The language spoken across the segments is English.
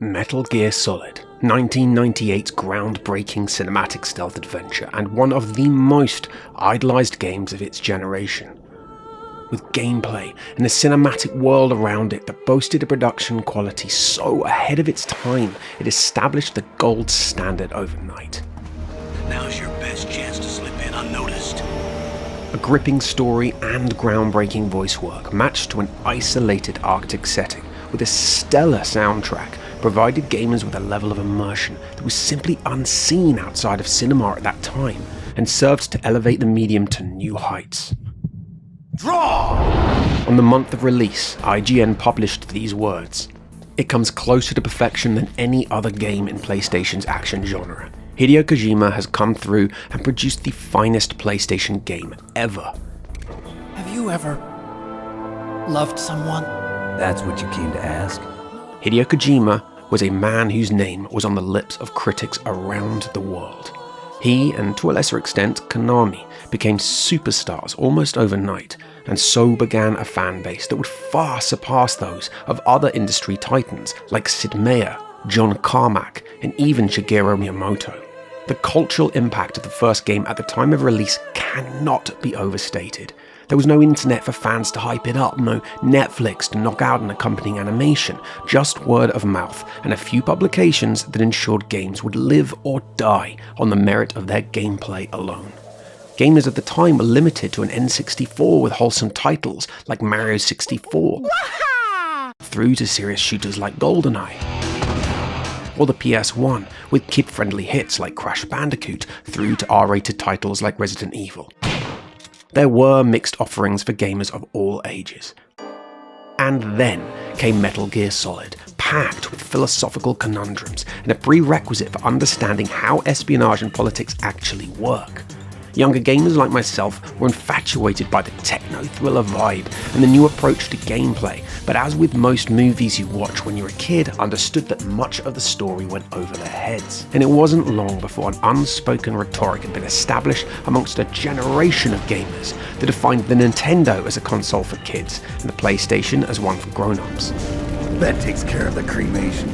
Metal Gear Solid, 1998's groundbreaking cinematic stealth adventure and one of the most idolised games of its generation. With gameplay and a cinematic world around it that boasted a production quality so ahead of its time, it established the gold standard overnight. Now's your best chance to slip in unnoticed. A gripping story and groundbreaking voice work matched to an isolated Arctic setting with a stellar soundtrack provided gamers with a level of immersion that was simply unseen outside of cinema at that time and served to elevate the medium to new heights. Draw! On the month of release, IGN published these words: "It comes closer to perfection than any other game in PlayStation's action genre. Hideo Kojima has come through and produced the finest PlayStation game ever." Have you ever loved someone? That's what you came to ask? Hideo Kojima was a man whose name was on the lips of critics around the world. He, and to a lesser extent Konami, became superstars almost overnight, and so began a fan base that would far surpass those of other industry titans like Sid Meier, John Carmack, and even Shigeru Miyamoto. The cultural impact of the first game at the time of release cannot be overstated. There was no internet for fans to hype it up, no Netflix to knock out an accompanying animation, just word of mouth and a few publications that ensured games would live or die on the merit of their gameplay alone. Gamers at the time were limited to an N64 with wholesome titles like Mario 64, through to serious shooters like GoldenEye, or the PS1 with kid-friendly hits like Crash Bandicoot, through to R-rated titles like Resident Evil. There were mixed offerings for gamers of all ages. And then came Metal Gear Solid, packed with philosophical conundrums and a prerequisite for understanding how espionage and politics actually work. Younger gamers like myself were infatuated by the techno-thriller vibe and the new approach to gameplay, but as with most movies you watch when you're a kid, understood that much of the story went over their heads. And it wasn't long before an unspoken rhetoric had been established amongst a generation of gamers that defined the Nintendo as a console for kids and the PlayStation as one for grown-ups. That takes care of the cremation.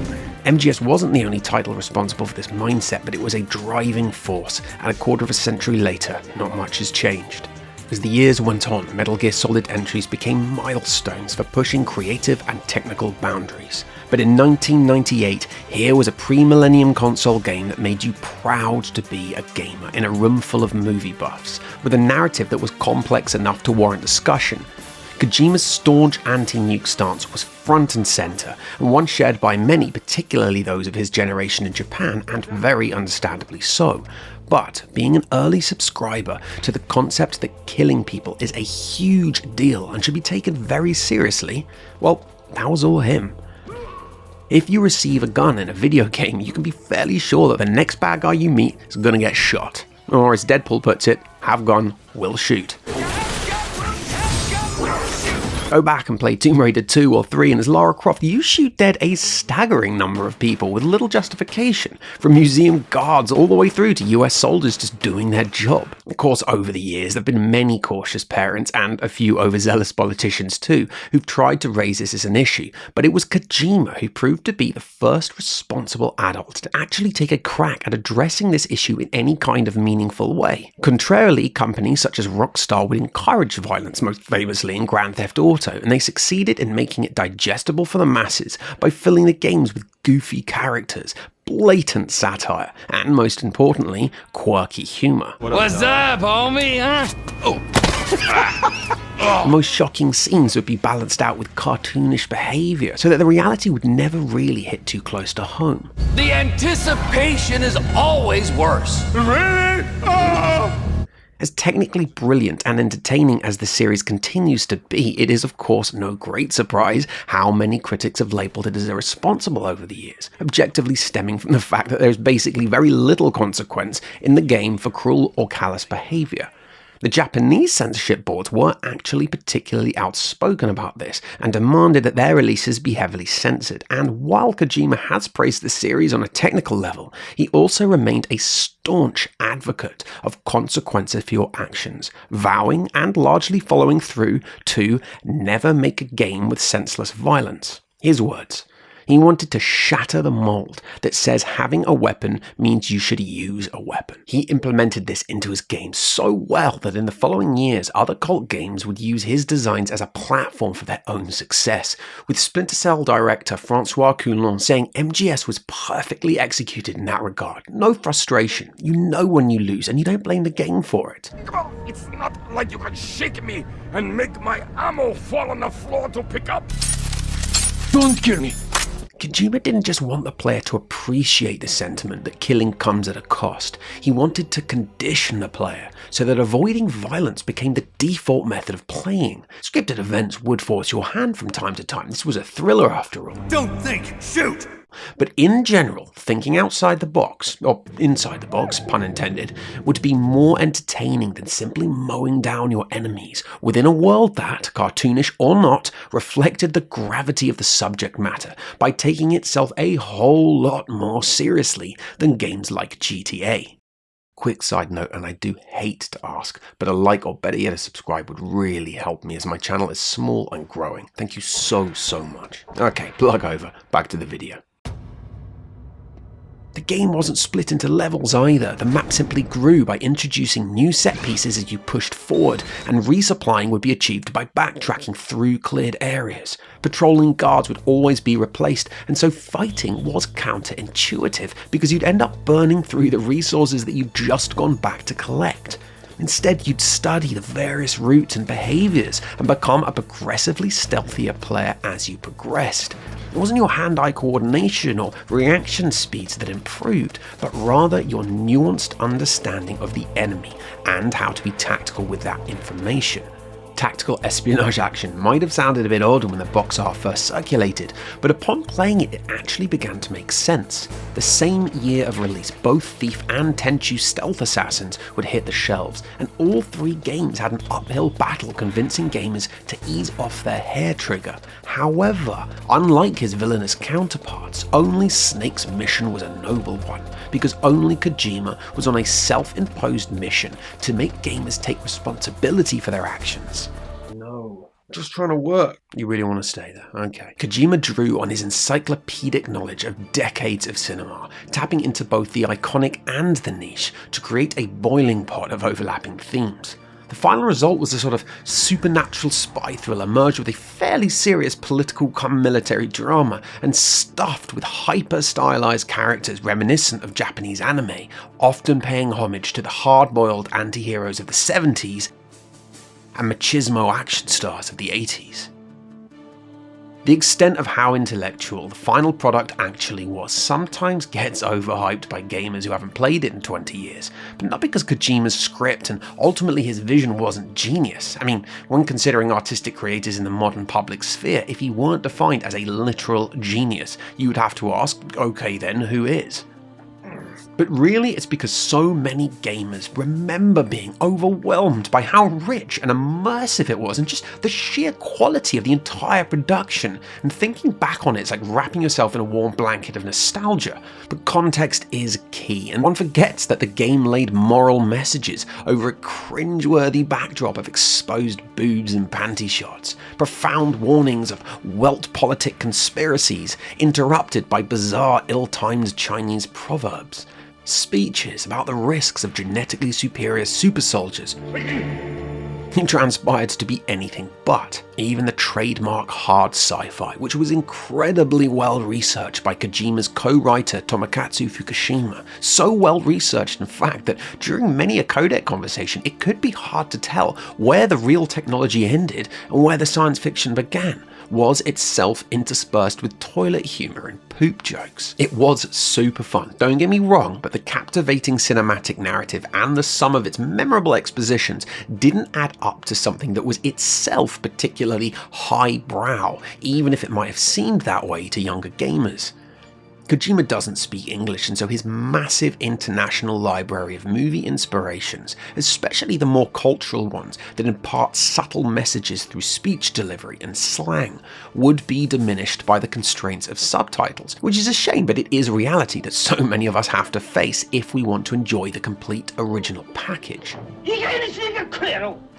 MGS wasn't the only title responsible for this mindset, but it was a driving force, and a quarter of a century later, not much has changed. As the years went on, Metal Gear Solid entries became milestones for pushing creative and technical boundaries. But in 1998, here was a pre-millennium console game that made you proud to be a gamer in a room full of movie buffs, with a narrative that was complex enough to warrant discussion. Kojima's staunch anti-nuke stance was front and centre, and one shared by many, particularly those of his generation in Japan, and very understandably so. But being an early subscriber to the concept that killing people is a huge deal and should be taken very seriously, well, that was all him. If you receive a gun in a video game, you can be fairly sure that the next bad guy you meet is gonna get shot. Or as Deadpool puts it, have gun, will shoot. Go back and play Tomb Raider 2 or 3, and as Lara Croft, you shoot dead a staggering number of people with little justification, from museum guards all the way through to US soldiers just doing their job. Of course, over the years, there have been many cautious parents, and a few overzealous politicians too, who've tried to raise this as an issue, but it was Kojima who proved to be the first responsible adult to actually take a crack at addressing this issue in any kind of meaningful way. Contrarily, companies such as Rockstar would encourage violence, most famously in Grand Theft Auto, and they succeeded in making it digestible for the masses by filling the games with goofy characters, blatant satire, and most importantly, quirky humour. What's up, homie, huh? The most shocking scenes would be balanced out with cartoonish behaviour, so that the reality would never really hit too close to home. The anticipation is always worse. Really? Oh! As technically brilliant and entertaining as the series continues to be, it is of course no great surprise how many critics have labelled it as irresponsible over the years, objectively stemming from the fact that there is basically very little consequence in the game for cruel or callous behaviour. The Japanese censorship boards were actually particularly outspoken about this and demanded that their releases be heavily censored, and while Kojima has praised the series on a technical level, he also remained a staunch advocate of consequences for your actions, vowing and largely following through to never make a game with senseless violence. His words: He wanted to shatter the mold that says having a weapon means you should use a weapon. He implemented this into his games so well that in the following years, other cult games would use his designs as a platform for their own success, with Splinter Cell director Francois Coulon saying MGS was perfectly executed in that regard. No frustration. You know when you lose, and you don't blame the game for it. It's not like you can shake me and make my ammo fall on the floor to pick up. Don't kill me. Kojima didn't just want the player to appreciate the sentiment that killing comes at a cost. He wanted to condition the player so that avoiding violence became the default method of playing. Scripted events would force your hand from time to time. This was a thriller after all. Don't think, shoot! But in general, thinking outside the box, or inside the box, pun intended, would be more entertaining than simply mowing down your enemies within a world that, cartoonish or not, reflected the gravity of the subject matter by taking itself a whole lot more seriously than games like GTA. Quick side note, and I do hate to ask, but a like or better yet a subscribe would really help me as my channel is small and growing. Thank you so much. Okay, plug over, back to the video. The game wasn't split into levels either. The map simply grew by introducing new set pieces as you pushed forward, and resupplying would be achieved by backtracking through cleared areas. Patrolling guards would always be replaced, and so fighting was counterintuitive because you'd end up burning through the resources that you'd just gone back to collect. Instead, you'd study the various routes and behaviours and become a progressively stealthier player as you progressed. It wasn't your hand-eye coordination or reaction speeds that improved, but rather your nuanced understanding of the enemy and how to be tactical with that information. Tactical espionage action might have sounded a bit odd when the box art first circulated, but upon playing it, it actually began to make sense. The same year of release, both Thief and Tenchu Stealth Assassins would hit the shelves, and all three games had an uphill battle convincing gamers to ease off their hair trigger. However, unlike his villainous counterparts, only Snake's mission was a noble one, because only Kojima was on a self-imposed mission to make gamers take responsibility for their actions. No. Just trying to work. You really want to stay there? Okay. Kojima drew on his encyclopedic knowledge of decades of cinema, tapping into both the iconic and the niche to create a boiling pot of overlapping themes. The final result was a sort of supernatural spy thriller merged with a fairly serious political cum military drama and stuffed with hyper-stylized characters reminiscent of Japanese anime, often paying homage to the hard-boiled anti-heroes of the 70s and machismo action stars of the 80s. The extent of how intellectual the final product actually was sometimes gets overhyped by gamers who haven't played it in 20 years, but not because Kojima's script and ultimately his vision wasn't genius. I mean, when considering artistic creators in the modern public sphere, if he weren't defined as a literal genius, you would have to ask, okay then, who is? But really, it's because so many gamers remember being overwhelmed by how rich and immersive it was and just the sheer quality of the entire production. And thinking back on it, it's like wrapping yourself in a warm blanket of nostalgia. But context is key, and one forgets that the game laid moral messages over a cringeworthy backdrop of exposed boobs and panty shots, profound warnings of welt politic conspiracies interrupted by bizarre ill-timed Chinese proverbs, speeches about the risks of genetically superior super soldiers. It transpired to be anything but, even the trademark hard sci-fi, which was incredibly well researched by Kojima's co-writer Tomokazu Fukushima. So well researched, in fact, that during many a codec conversation, it could be hard to tell where the real technology ended and where the science fiction began. Was itself interspersed with toilet humour and poop jokes. It was super fun, don't get me wrong, but the captivating cinematic narrative and the sum of its memorable expositions didn't add up to something that was itself particularly highbrow, even if it might have seemed that way to younger gamers. Kojima doesn't speak English, and so his massive international library of movie inspirations, especially the more cultural ones that impart subtle messages through speech delivery and slang, would be diminished by the constraints of subtitles, which is a shame, but it is reality that so many of us have to face if we want to enjoy the complete original package.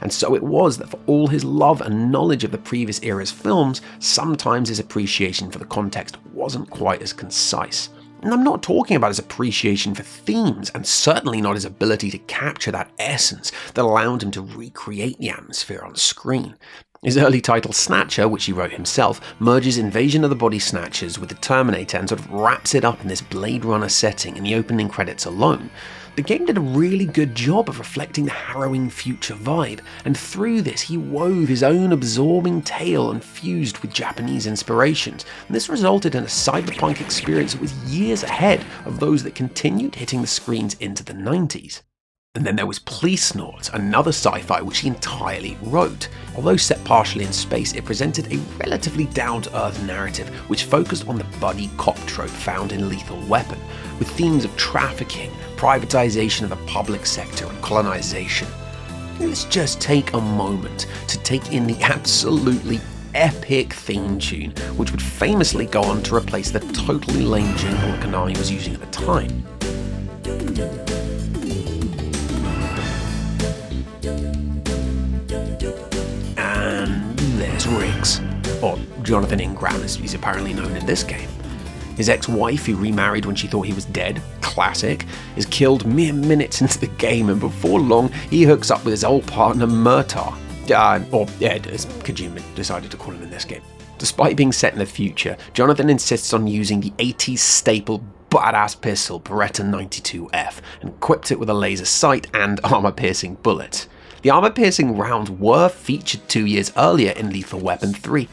And so it was that for all his love and knowledge of the previous era's films, sometimes his appreciation for the context wasn't quite as concise. And I'm not talking about his appreciation for themes, and certainly not his ability to capture that essence that allowed him to recreate the atmosphere on screen. His early title Snatcher, which he wrote himself, merges Invasion of the Body Snatchers with the Terminator and sort of wraps it up in this Blade Runner setting in the opening credits alone. The game did a really good job of reflecting the harrowing future vibe, and through this he wove his own absorbing tale and fused with Japanese inspirations, and this resulted in a cyberpunk experience that was years ahead of those that continued hitting the screens into the 90s. And then there was Policenauts, another sci-fi which he entirely wrote. Although set partially in space, it presented a relatively down-to-earth narrative which focused on the buddy cop trope found in Lethal Weapon, with themes of trafficking, privatization of the public sector, and colonization. Let's just take a moment to take in the absolutely epic theme tune, which would famously go on to replace the totally lame jingle that Konami was using at the time. And there's Riggs, or Jonathan Ingram as he's apparently known in this game. His ex-wife, who remarried when she thought he was dead, classic, is killed mere minutes into the game, and before long he hooks up with his old partner Murtaugh, or Ed as Kojima decided to call him in this game. Despite being set in the future, Jonathan insists on using the 80s staple badass pistol Beretta 92F and equipped it with a laser sight and armor-piercing bullets. The armor-piercing rounds were featured 2 years earlier in Lethal Weapon 3.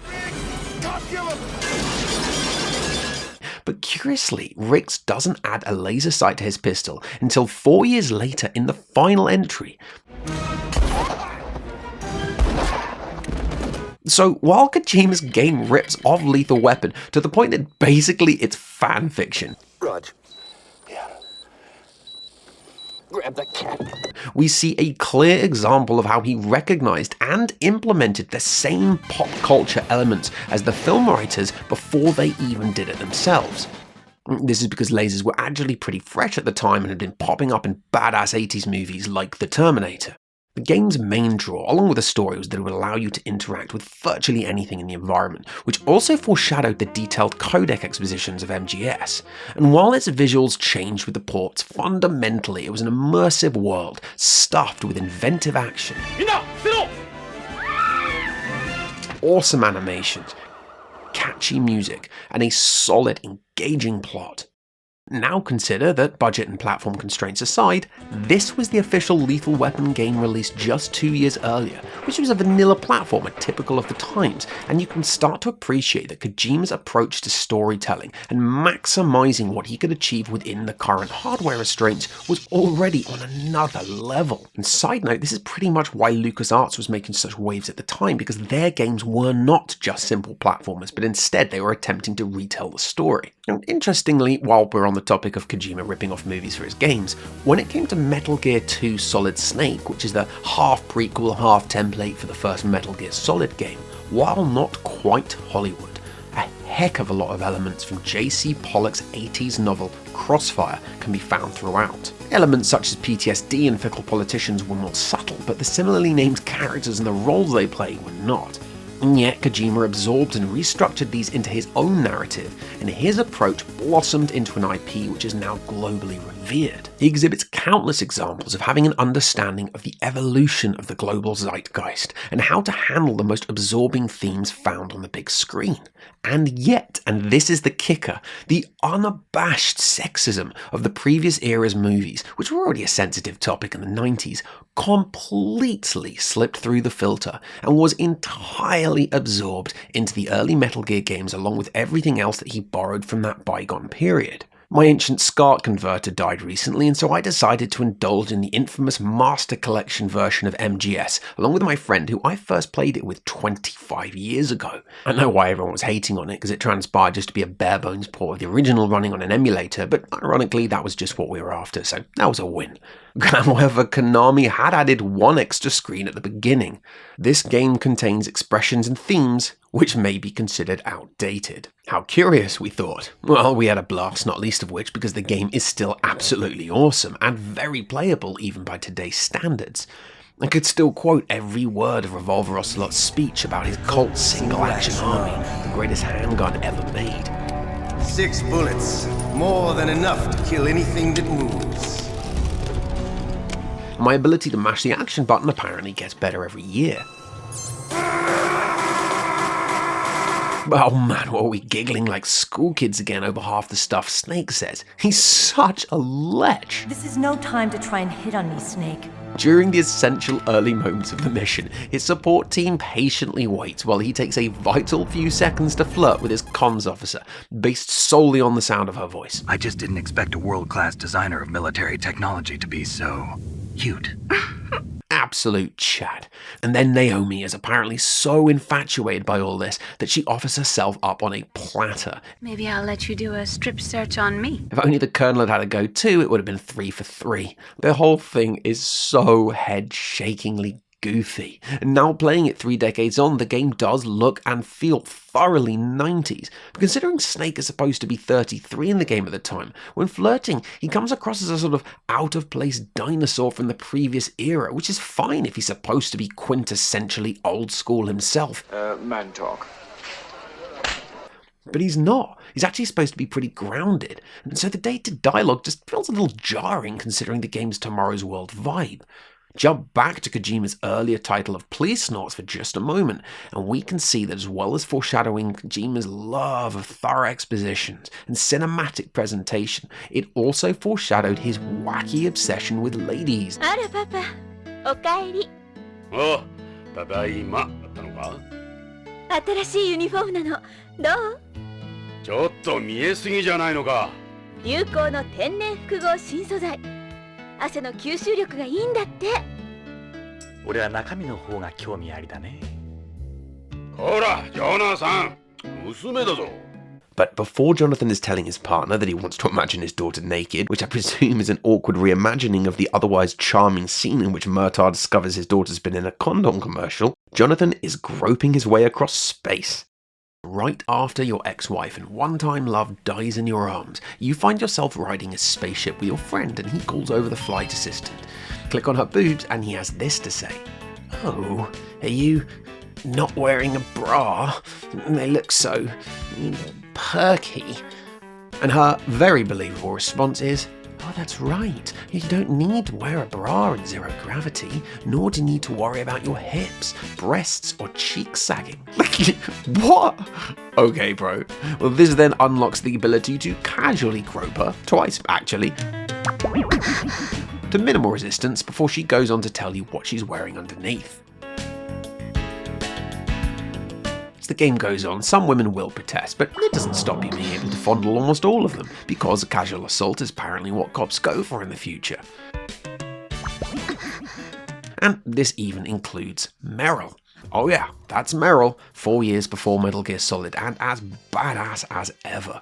But curiously, Riggs doesn't add a laser sight to his pistol until 4 years later in the final entry. So while Kojima's game rips off Lethal Weapon to the point that basically it's fan fiction, grab that cat, we see a clear example of how he recognized and implemented the same pop culture elements as the film writers before they even did it themselves. This is because lasers were actually pretty fresh at the time and had been popping up in badass 80s movies like The Terminator. The game's main draw, along with the story, was that it would allow you to interact with virtually anything in the environment, which also foreshadowed the detailed codec expositions of MGS. And while its visuals changed with the ports, fundamentally it was an immersive world stuffed with inventive action, awesome animations, catchy music, and a solid, engaging plot. Now consider that, budget and platform constraints aside, this was the official Lethal Weapon game released just 2 years earlier, which was a vanilla platformer typical of the times, and you can start to appreciate that Kojima's approach to storytelling and maximizing what he could achieve within the current hardware restraints was already on another level. And side note, this is pretty much why LucasArts was making such waves at the time, because their games were not just simple platformers, but instead they were attempting to retell the story. And interestingly, while we're on the topic of Kojima ripping off movies for his games, when it came to Metal Gear 2 Solid Snake, which is the half prequel, half template for the first Metal Gear Solid game, while not quite Hollywood, a heck of a lot of elements from J.C. Pollock's 80s novel Crossfire can be found throughout. Elements such as PTSD and fickle politicians were more subtle, but the similarly named characters and the roles they played were not. And yet Kojima absorbed and restructured these into his own narrative, and his approach blossomed into an IP which is now globally revered. He exhibits countless examples of having an understanding of the evolution of the global zeitgeist and how to handle the most absorbing themes found on the big screen. And yet, and this is the kicker, the unabashed sexism of the previous era's movies, which were already a sensitive topic in the 90s, completely slipped through the filter and was entirely absorbed into the early Metal Gear games along with everything else that he borrowed from that bygone period. My ancient SCART converter died recently, and so I decided to indulge in the infamous Master Collection version of MGS, along with my friend who I first played it with 25 years ago. I know why everyone was hating on it, because it transpired just to be a bare-bones port of the original running on an emulator, but ironically that was just what we were after, so that was a win. However, Konami had added one extra screen at the beginning. This game contains expressions and themes which may be considered outdated. How curious, we thought. Well, we had a blast, not least of which because the game is still absolutely awesome and very playable even by today's standards. I could still quote every word of Revolver Ocelot's speech about his Colt single-action army, the greatest handgun ever made. 6 bullets, more than enough to kill anything that moves. My ability to mash the action button apparently gets better every year. Oh man, what are we giggling like school kids again over half the stuff Snake says? He's such a lech. This is no time to try and hit on me, Snake. During the essential early moments of the mission, his support team patiently waits while he takes a vital few seconds to flirt with his comms officer, based solely on the sound of her voice. I just didn't expect a world-class designer of military technology to be so cute. Absolute chat. And then Naomi is apparently so infatuated by all this that she offers herself up on a platter. Maybe I'll let you do a strip search on me. If only the Colonel had had a go too, it would have been 3 for 3. The whole thing is so head-shakingly goofy. And now playing it 3 decades on, the game does look and feel thoroughly 90s. But considering Snake is supposed to be 33 in the game at the time, when flirting, he comes across as a sort of out-of-place dinosaur from the previous era, which is fine if he's supposed to be quintessentially old school himself. Man talk. But he's not. He's actually supposed to be pretty grounded, and so the dated dialogue just feels a little jarring considering the game's Tomorrow's World vibe. Jump back to Kojima's earlier title of Police Snorts for just a moment, and we can see that as well as foreshadowing Kojima's love of thorough expositions and cinematic presentation, it also foreshadowed his wacky obsession with ladies. あらパパ、おかえり。おう、ただいまだったのか？新しいユニフォームなの。どう？ちょっと見えすぎじゃないのか。流行の天然複合新素材。汗の吸収力がいいんだって。俺は中身の方が興味ありだね。ほら、ジョナサン、娘だぞ。But before Jonathan is telling his partner that he wants to imagine his daughter naked, which I presume is an awkward reimagining of the otherwise charming scene in which Murtaugh discovers his daughter's been in a condom commercial, Jonathan is groping his way across space. Right after your ex-wife and one-time love dies in your arms, you find yourself riding a spaceship with your friend and he calls over the flight assistant. Click on her boobs and he has this to say. Oh, are you not wearing a bra? They look so perky. And her very believable response is, oh, that's right. You don't need to wear a bra in zero gravity, nor do you need to worry about your hips, breasts, or cheeks sagging. What? Okay, bro. Well, this then unlocks the ability to casually grope her, twice actually, to minimal resistance before she goes on to tell you what she's wearing underneath. As the game goes on, some women will protest, but it doesn't stop you being able to fondle almost all of them, because a casual assault is apparently what cops go for in the future. And this even includes Meryl. Oh yeah, that's Meryl, 4 years before Metal Gear Solid, and as badass as ever.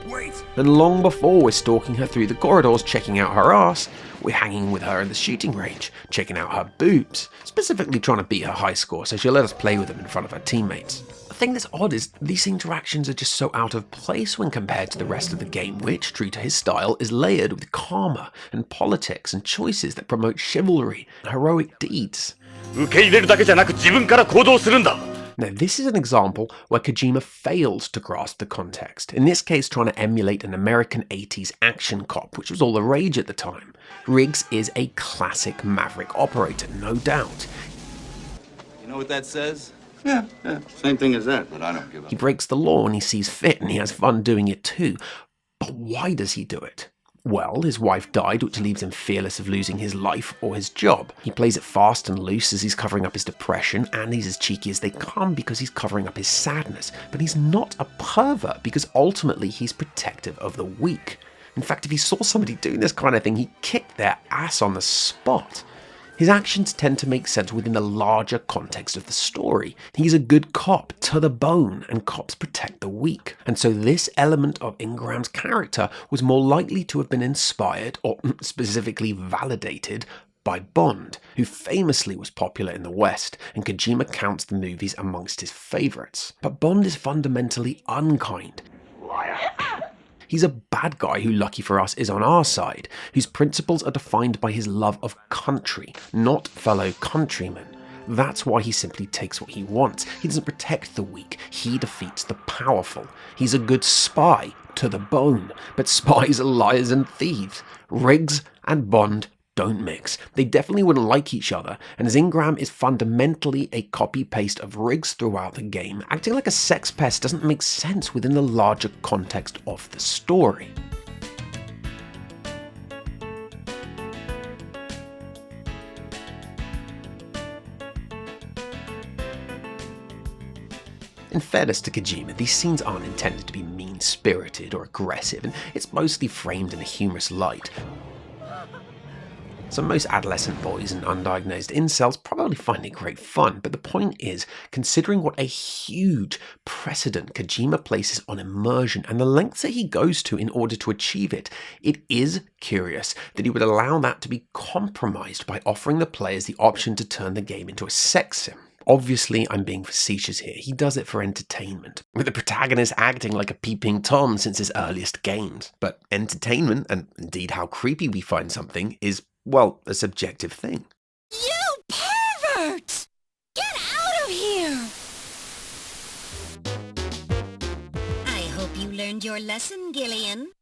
Wait! And long before we're stalking her through the corridors checking out her ass, we're hanging with her in the shooting range, checking out her boobs, specifically trying to beat her high score so she'll let us play with them in front of her teammates. The thing that's odd is these interactions are just so out of place when compared to the rest of the game, which, true to his style, is layered with karma and politics and choices that promote chivalry and heroic deeds. 受け入れるだけじゃなく自分から行動するんだ。 Now, this is an example where Kojima failed to grasp the context, in this case trying to emulate an American 80s action cop, which was all the rage at the time. Riggs is a classic Maverick operator, no doubt. You know what that says? Yeah, same thing as that, but I don't give a... He breaks the law when he sees fit, and he has fun doing it too. But why does he do it? Well, his wife died, which leaves him fearless of losing his life or his job. He plays it fast and loose as he's covering up his depression, and he's as cheeky as they come because he's covering up his sadness. But he's not a pervert because ultimately he's protective of the weak. In fact, if he saw somebody doing this kind of thing, he'd kick their ass on the spot. His actions tend to make sense within the larger context of the story. He's a good cop to the bone, and cops protect the weak. And so this element of Ingram's character was more likely to have been inspired, or specifically validated, by Bond, who famously was popular in the West, and Kojima counts the movies amongst his favourites. But Bond is fundamentally unkind. He's a bad guy who, lucky for us, is on our side, whose principles are defined by his love of country, not fellow countrymen. That's why he simply takes what he wants. He doesn't protect the weak, he defeats the powerful. He's a good spy, to the bone, but spies are liars and thieves. Riggs and Bond don't mix. They definitely wouldn't like each other, and as Ingram is fundamentally a copy-paste of Riggs throughout the game, acting like a sex pest doesn't make sense within the larger context of the story. In fairness to Kojima, these scenes aren't intended to be mean-spirited or aggressive, and it's mostly framed in a humorous light. So most adolescent boys and undiagnosed incels probably find it great fun, but the point is, considering what a huge precedent Kojima places on immersion and the lengths that he goes to in order to achieve it, it is curious that he would allow that to be compromised by offering the players the option to turn the game into a sex sim. Obviously, I'm being facetious here. He does it for entertainment, with the protagonist acting like a peeping Tom since his earliest games. But entertainment, and indeed how creepy we find something, is, well, a subjective thing. You perverts! Get out of here! I hope you learned your lesson, Gillian.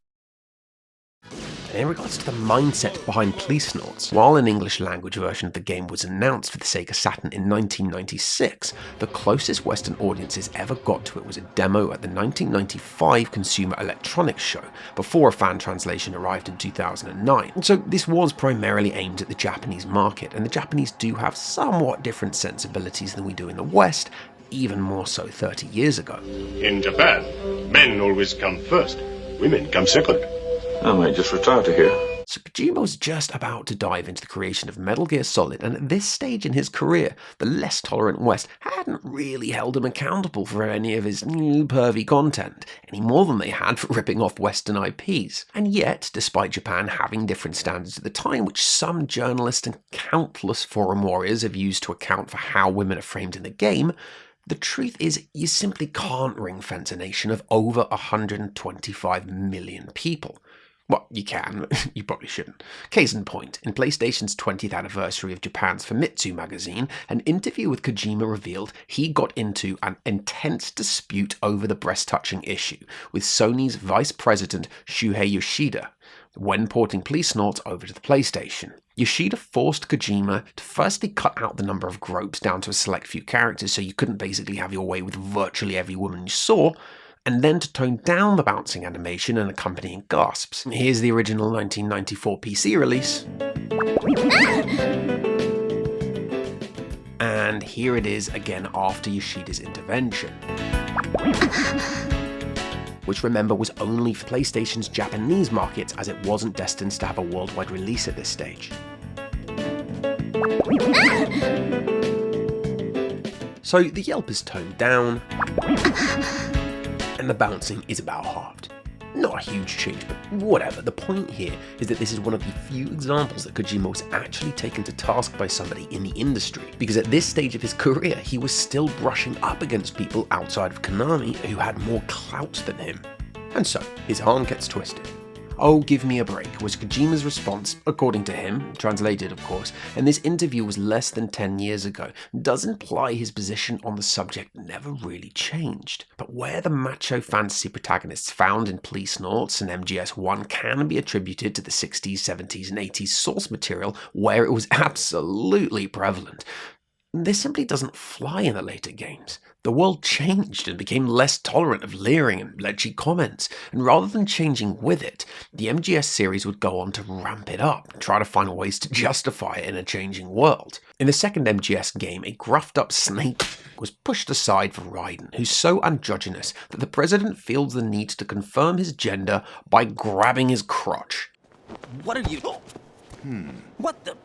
In regards to the mindset behind Policenauts, while an English language version of the game was announced for the Sega Saturn in 1996, the closest Western audiences ever got to it was a demo at the 1995 Consumer Electronics Show, before a fan translation arrived in 2009. So this was primarily aimed at the Japanese market, and the Japanese do have somewhat different sensibilities than we do in the West, even more so 30 years ago. In Japan, men always come first, women come second. I might just retire to here. So Kojima was just about to dive into the creation of Metal Gear Solid, and at this stage in his career, the less tolerant West hadn't really held him accountable for any of his pervy content, any more than they had for ripping off Western IPs. And yet, despite Japan having different standards at the time, which some journalists and countless forum warriors have used to account for how women are framed in the game, the truth is, you simply can't ring-fence a nation of over 125 million people. Well, you can, you probably shouldn't. Case in point, in PlayStation's 20th anniversary of Japan's Famitsu magazine, an interview with Kojima revealed he got into an intense dispute over the breast-touching issue with Sony's vice president Shuhei Yoshida when porting Policenauts over to the PlayStation. Yoshida forced Kojima to firstly cut out the number of gropes down to a select few characters so you couldn't basically have your way with virtually every woman you saw, and then to tone down the bouncing animation and accompanying gasps. Here's the original 1994 PC release. And here it is again after Yoshida's intervention. Which, remember, was only for PlayStation's Japanese markets, as it wasn't destined to have a worldwide release at this stage. So the yelp is toned down, and the bouncing is about halved. Not a huge change, but whatever. The point here is that this is one of the few examples that Kojima was actually taken to task by somebody in the industry, because at this stage of his career, he was still brushing up against people outside of Konami who had more clout than him. And so, his arm gets twisted. "Oh, give me a break," was Kojima's response, according to him, translated of course, and this interview was less than 10 years ago, does imply his position on the subject never really changed. But where the macho fantasy protagonists found in Policenauts and MGS1 can be attributed to the 60s, 70s and 80s source material where it was absolutely prevalent, This simply doesn't fly in the later games. The world changed and became less tolerant of leering and lechy comments, and rather than changing with it, the MGS series would go on to ramp it up and try to find ways to justify it in a changing world. In the second MGS game, a gruffed-up Snake was pushed aside for Raiden, who's so androgynous that the president feels the need to confirm his gender by grabbing his crotch. What are you... What the...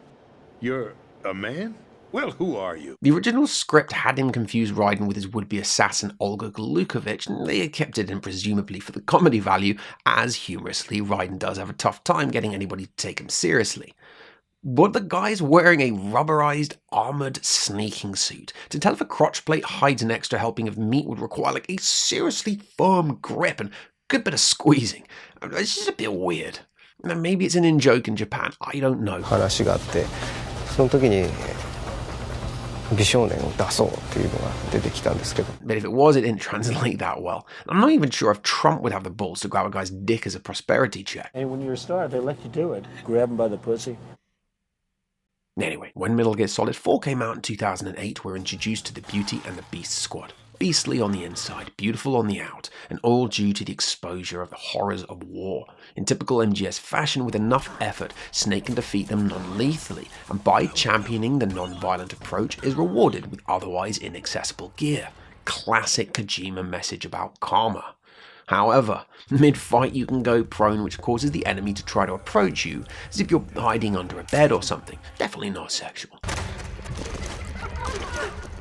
You're a man? Well, who are you? The original script had him confuse Raiden with his would-be assassin Olga Golukovich, and they had kept it in presumably for the comedy value, as humorously Raiden does have a tough time getting anybody to take him seriously. But the guy's wearing a rubberized, armored sneaking suit. To tell if a crotch plate hides an extra helping of meat would require like a seriously firm grip and a good bit of squeezing. It's just a bit weird. Now, maybe it's an in-joke in Japan, I don't know. 話があって、その時に美少年を出そうっていうのが出てきたんですけど。But if it was, it didn't translate that well. I'm not even sure if Trump would have the balls to grab a guy's dick as a prosperity check. And when you're a star, they let you do it. Grab him by the pussy. Anyway, when Metal Gear Solid 4 came out in 2008, we're introduced to the Beauty and the Beast squad. Beastly on the inside, beautiful on the out, and all due to the exposure of the horrors of war. In typical MGS fashion, with enough effort, Snake can defeat them non-lethally, and by championing the non-violent approach is rewarded with otherwise inaccessible gear. Classic Kojima message about karma. However, mid-fight you can go prone, which causes the enemy to try to approach you as if you're hiding under a bed or something. Definitely not sexual.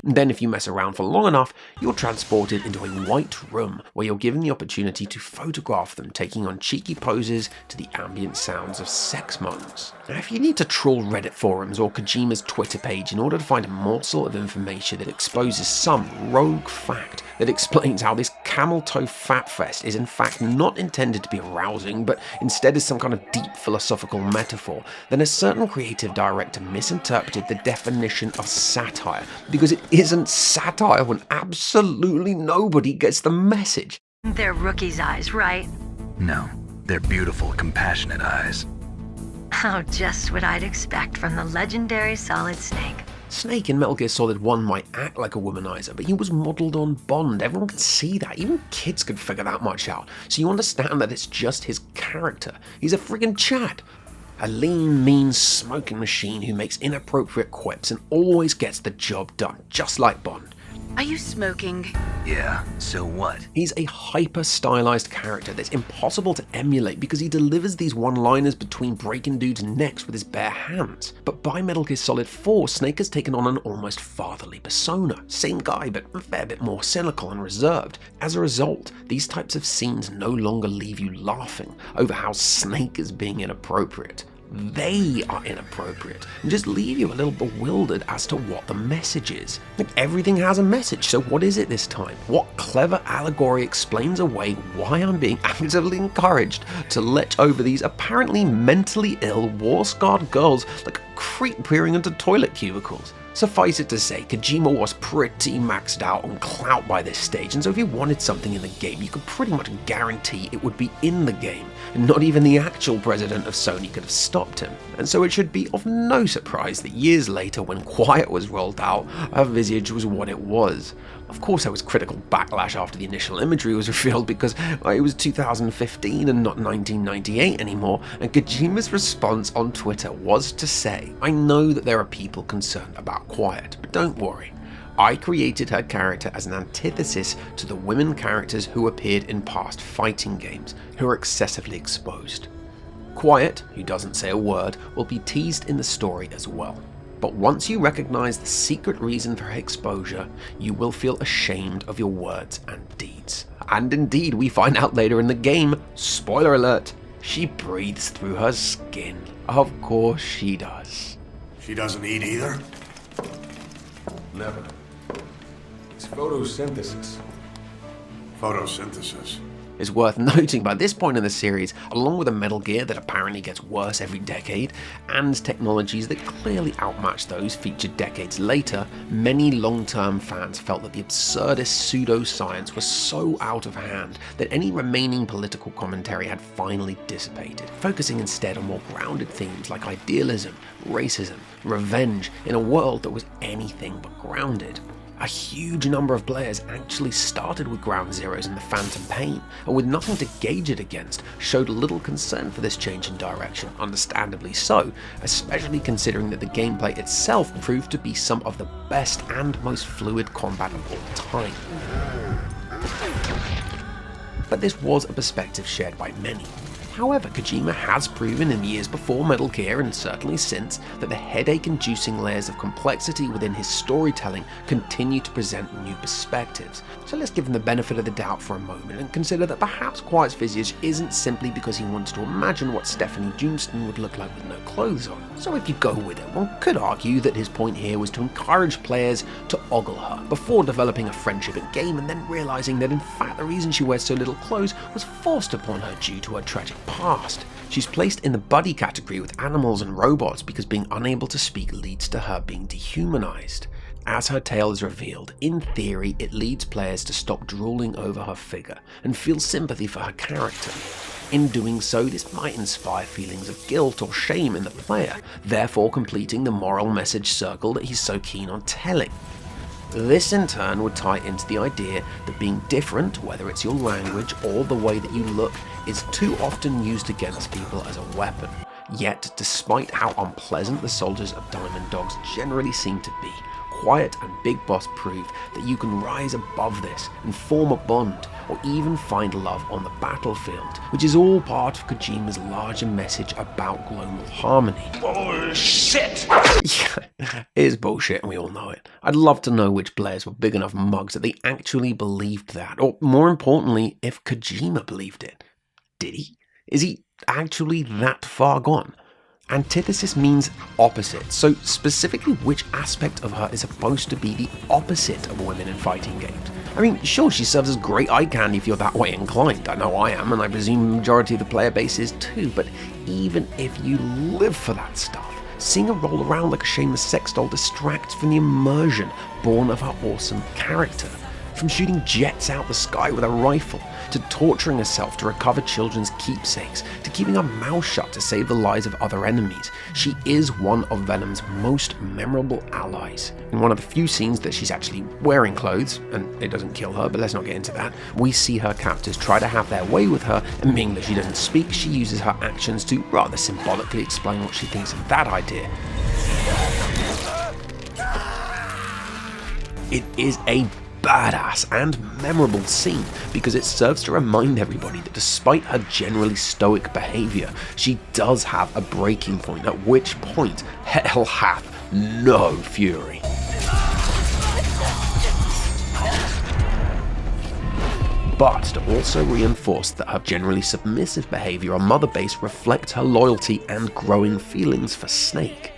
Then if you mess around for long enough, you're transported into a white room where you're given the opportunity to photograph them taking on cheeky poses to the ambient sounds of sex moans. Now if you need to trawl Reddit forums or Kojima's Twitter page in order to find a morsel of information that exposes some rogue fact that explains how this camel toe fat fest is in fact not intended to be arousing but instead is some kind of deep philosophical metaphor, then a certain creative director misinterpreted the definition of satire because it isn't satire when absolutely nobody gets the message. They're rookies' eyes, right? No, they're beautiful, compassionate eyes. Oh, just what I'd expect from the legendary Solid Snake. Snake in Metal Gear Solid 1 might act like a womanizer, but he was modelled on Bond. Everyone could see that. Even kids could figure that much out. So you understand that it's just his character. He's a friggin' Chad. A lean, mean smoking machine who makes inappropriate quips and always gets the job done, just like Bond. Are you smoking? Yeah, so what? He's a hyper-stylized character that's impossible to emulate because he delivers these one-liners between breaking dudes' necks with his bare hands. But by Metal Gear Solid 4, Snake has taken on an almost fatherly persona. Same guy, but a fair bit more cynical and reserved. As a result, these types of scenes no longer leave you laughing over how Snake is being inappropriate. They are inappropriate and just leave you a little bewildered as to what the message is. Like, everything has a message, so what is it this time? What clever allegory explains away why I'm being actively encouraged to lech over these apparently mentally ill, war-scarred girls like a creep peering into toilet cubicles? Suffice it to say, Kojima was pretty maxed out on clout by this stage, and so if you wanted something in the game, you could pretty much guarantee it would be in the game, and not even the actual president of Sony could have stopped him. And so it should be of no surprise that years later, when Quiet was rolled out, her visage was what it was. Of course there was critical backlash after the initial imagery was revealed because it was 2015 and not 1998 anymore, and Kojima's response on Twitter was to say, "I know that there are people concerned about Quiet, but don't worry. I created her character as an antithesis to the women characters who appeared in past fighting games, who are excessively exposed. Quiet, who doesn't say a word, will be teased in the story as well. But once you recognize the secret reason for her exposure, you will feel ashamed of your words and deeds." And indeed, we find out later in the game, spoiler alert, she breathes through her skin. Of course she does. She doesn't eat either? Never. It's photosynthesis. Photosynthesis? It's worth noting by this point in the series, along with a Metal Gear that apparently gets worse every decade, and technologies that clearly outmatch those featured decades later, many long-term fans felt that the absurdist pseudoscience was so out of hand that any remaining political commentary had finally dissipated, focusing instead on more grounded themes like idealism, racism, revenge, in a world that was anything but grounded. A huge number of players actually started with Ground Zeroes and the Phantom Pain, and with nothing to gauge it against, showed little concern for this change in direction, understandably so, especially considering that the gameplay itself proved to be some of the best and most fluid combat of all time. But this was a perspective shared by many. However, Kojima has proven in the years before Metal Gear, and certainly since, that the headache-inducing layers of complexity within his storytelling continue to present new perspectives. So let's give him the benefit of the doubt for a moment and consider that perhaps Quiet's visage isn't simply because he wanted to imagine what Stephanie Johnston would look like with no clothes on. So if you go with it, one could argue that his point here was to encourage players to ogle her, before developing a friendship in game and then realizing that in fact the reason she wears so little clothes was forced upon her due to her tragic past. She's placed in the buddy category with animals and robots because being unable to speak leads to her being dehumanized. As her tale is revealed, in theory it leads players to stop drooling over her figure and feel sympathy for her character. In doing so, this might inspire feelings of guilt or shame in the player, therefore completing the moral message circle that he's so keen on telling. This in turn would tie into the idea that being different, whether it's your language or the way that you look, is too often used against people as a weapon. Yet, despite how unpleasant the soldiers of Diamond Dogs generally seem to be, Quiet and Big Boss prove that you can rise above this and form a bond, or even find love on the battlefield, which is all part of Kojima's larger message about global harmony. Bullshit! Yeah, it is bullshit and we all know it. I'd love to know which players were big enough mugs that they actually believed that, or more importantly, if Kojima believed it. Did he? Is he actually that far gone? Antithesis means opposite, so specifically which aspect of her is supposed to be the opposite of women in fighting games? I mean, sure, she serves as great eye candy if you're that way inclined. I know I am, and I presume the majority of the player base is too, but even if you live for that stuff, seeing her roll around like a shameless sex doll distracts from the immersion born of her awesome character. From shooting jets out the sky with a rifle, to torturing herself to recover children's keepsakes, to keeping her mouth shut to save the lives of other enemies, she is one of Venom's most memorable allies. In one of the few scenes that she's actually wearing clothes, and it doesn't kill her, but let's not get into that, we see her captors try to have their way with her, and being that she doesn't speak, she uses her actions to rather symbolically explain what she thinks of that idea. It is a badass and memorable scene because it serves to remind everybody that despite her generally stoic behaviour, she does have a breaking point, at which point hell hath no fury. But to also reinforce that her generally submissive behaviour on Mother Base reflects her loyalty and growing feelings for Snake.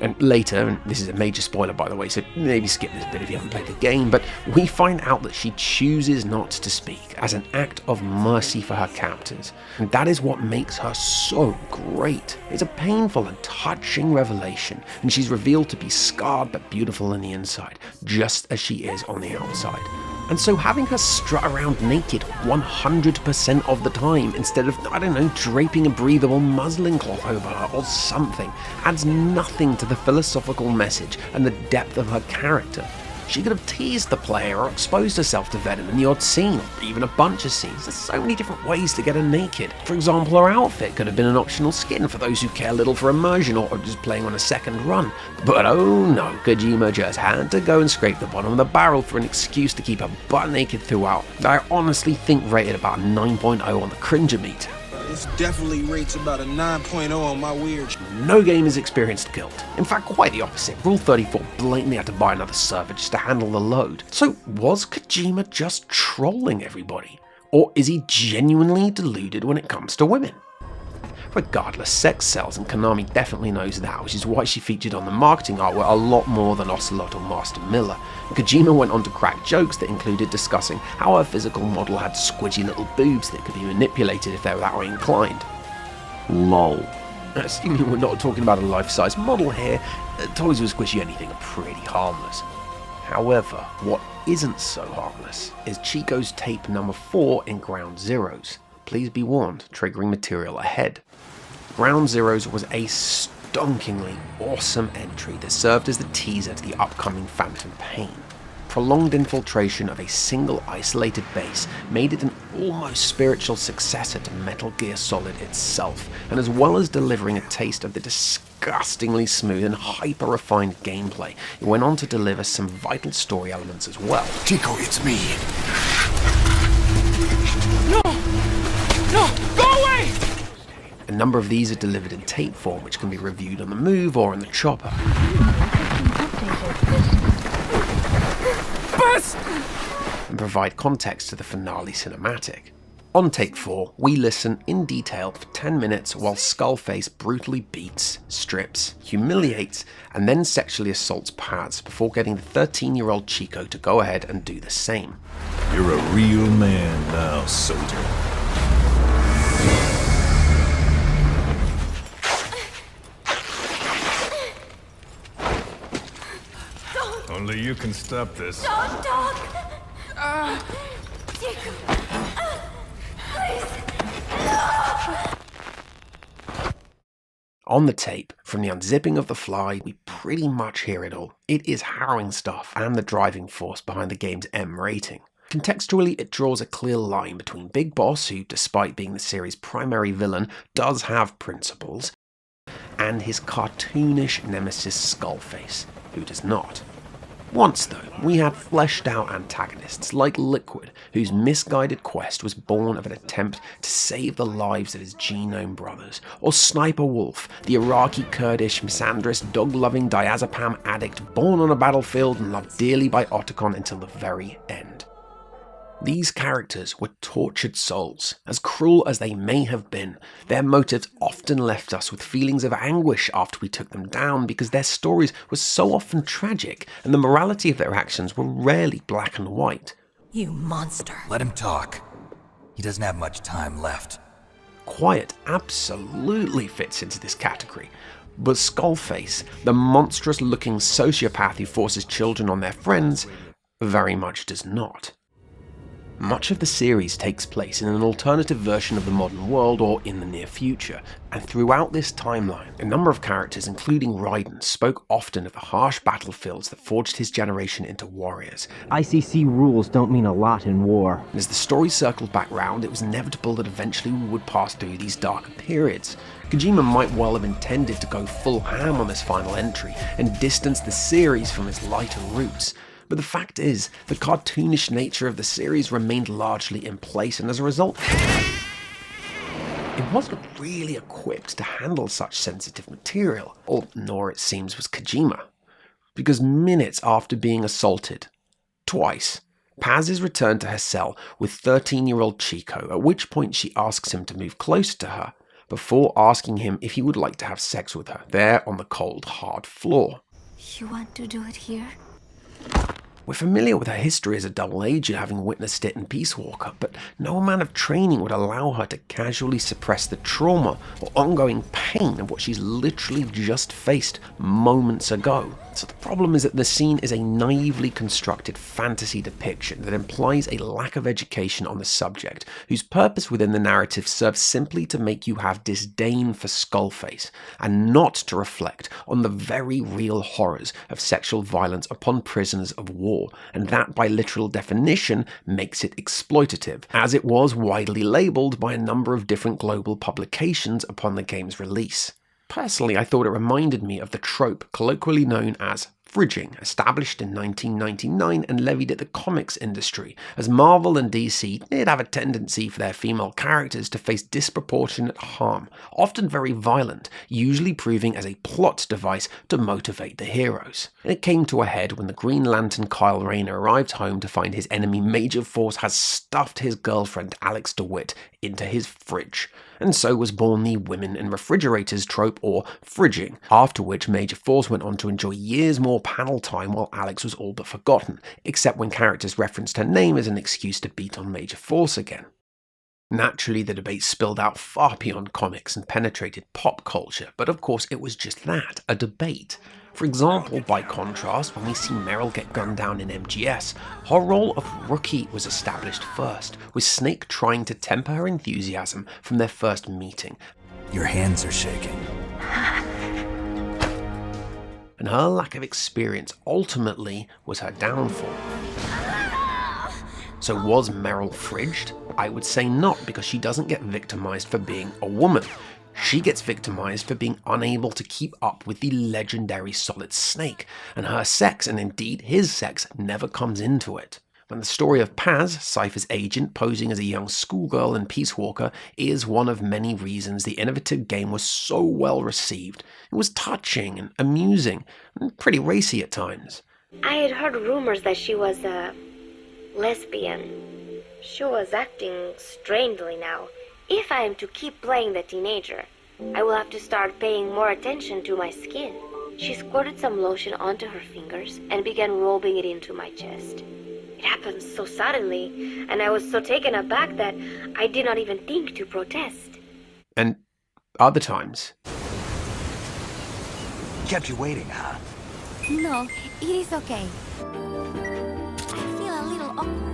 And later, and this is a major spoiler by the way, so maybe skip this bit if you haven't played the game, but we find out that she chooses not to speak as an act of mercy for her captors. And that is what makes her so great. It's a painful and touching revelation, and she's revealed to be scarred but beautiful on the inside, just as she is on the outside. And so having her strut around naked 100% of the time instead of, I don't know, draping a breathable muslin cloth over her or something adds nothing to the philosophical message and the depth of her character. She could have teased the player or exposed herself to Venom in the odd scene, or even a bunch of scenes. There's so many different ways to get her naked. For example, her outfit could have been an optional skin for those who care little for immersion or just playing on a second run. But oh no, Kojima just had to go and scrape the bottom of the barrel for an excuse to keep her butt naked throughout. I honestly think rated about a 9.0 on the cringe-o-meter. This definitely rates about a 9.0 on my weird. No game has experienced guilt. In fact, quite the opposite. Rule 34 blatantly had to buy another server just to handle the load. So was Kojima just trolling everybody? Or is he genuinely deluded when it comes to women? Regardless, sex sells, and Konami definitely knows that, which is why she featured on the marketing artwork a lot more than Ocelot or Master Miller. And Kojima went on to crack jokes that included discussing how her physical model had squidgy little boobs that could be manipulated if they were that way inclined. LOL. Assuming we're not talking about a life-size model here, toys with squishy anything are pretty harmless. However, what isn't so harmless is Chico's tape number 4 in Ground Zeroes. Please be warned, triggering material ahead. Ground Zeroes was a stonkingly awesome entry that served as the teaser to the upcoming Phantom Pain. Prolonged infiltration of a single isolated base made it an almost spiritual successor to Metal Gear Solid itself, and as well as delivering a taste of the disgustingly smooth and hyper-refined gameplay, it went on to deliver some vital story elements as well. Chico, it's me. No! Go away! A number of these are delivered in tape form, which can be reviewed on the move or in the chopper. And provide context to the finale cinematic. On take 4, we listen in detail for 10 minutes while Skullface brutally beats, strips, humiliates, and then sexually assaults Paz before getting the 13-year-old Chico to go ahead and do the same. You're a real man now, soldier. Only you can stop this. Don't talk! Chico! Please! No! On the tape, from the unzipping of the fly, we pretty much hear it all. It is harrowing stuff and the driving force behind the game's M rating. Contextually, it draws a clear line between Big Boss, who, despite being the series' primary villain, does have principles, and his cartoonish nemesis Skullface, who does not. Once, though, we had fleshed-out antagonists like Liquid, whose misguided quest was born of an attempt to save the lives of his genome brothers, or Sniper Wolf, the Iraqi-Kurdish, misandrist, dog-loving diazepam addict born on a battlefield and loved dearly by Otacon until the very end. These characters were tortured souls. As cruel as they may have been, their motives often left us with feelings of anguish after we took them down because their stories were so often tragic and the morality of their actions were rarely black and white. You monster. Let him talk. He doesn't have much time left. Quiet absolutely fits into this category, but Skullface, the monstrous-looking sociopath who forces children on their friends, very much does not. Much of the series takes place in an alternative version of the modern world or in the near future, and throughout this timeline, a number of characters, including Raiden, spoke often of the harsh battlefields that forged his generation into warriors. ICC rules don't mean a lot in war. And as the story circled back round, it was inevitable that eventually we would pass through these darker periods. Kojima might well have intended to go full ham on this final entry and distance the series from its lighter roots. But the fact is, the cartoonish nature of the series remained largely in place, and as a result, it wasn't really equipped to handle such sensitive material, or nor it seems was Kojima. Because minutes after being assaulted, twice, Paz is returned to her cell with 13-year-old Chico, at which point she asks him to move closer to her, before asking him if he would like to have sex with her, there on the cold, hard floor. You want to do it here? We're familiar with her history as a double-ager, having witnessed it in Peace Walker, but no amount of training would allow her to casually suppress the trauma or ongoing pain of what she's literally just faced moments ago. So the problem is that the scene is a naively constructed fantasy depiction that implies a lack of education on the subject, whose purpose within the narrative serves simply to make you have disdain for Skullface, and not to reflect on the very real horrors of sexual violence upon prisoners of war, and that by literal definition makes it exploitative, as it was widely labelled by a number of different global publications upon the game's release. Personally, I thought it reminded me of the trope colloquially known as fridging, established in 1999 and levied at the comics industry, as Marvel and DC did have a tendency for their female characters to face disproportionate harm, often very violent, usually proving as a plot device to motivate the heroes. And it came to a head when the Green Lantern Kyle Rayner arrived home to find his enemy Major Force has stuffed his girlfriend Alex DeWitt into his fridge. And so was born the women in refrigerators trope, or fridging, after which Major Force went on to enjoy years more panel time while Alex was all but forgotten, except when characters referenced her name as an excuse to beat on Major Force again. Naturally, the debate spilled out far beyond comics and penetrated pop culture, but of course it was just that, a debate. For example, by contrast, when we see Meryl get gunned down in MGS, her role of rookie was established first, with Snake trying to temper her enthusiasm from their first meeting. Your hands are shaking. And her lack of experience ultimately was her downfall. So was Meryl fridged? I would say not, because she doesn't get victimized for being a woman. She gets victimized for being unable to keep up with the legendary Solid Snake, and her sex, and indeed his sex, never comes into it. When the story of Paz, Cypher's agent posing as a young schoolgirl in Peace Walker, is one of many reasons the innovative game was so well received. It was touching and amusing, and pretty racy at times. I had heard rumors that she was a lesbian. She was acting strangely now. If I am to keep playing the teenager, I will have to start paying more attention to my skin. She squirted some lotion onto her fingers and began rubbing it into my chest. It happened so suddenly, and I was so taken aback that I did not even think to protest. And other times... Kept you waiting, huh? No, it is okay. I feel a little awkward.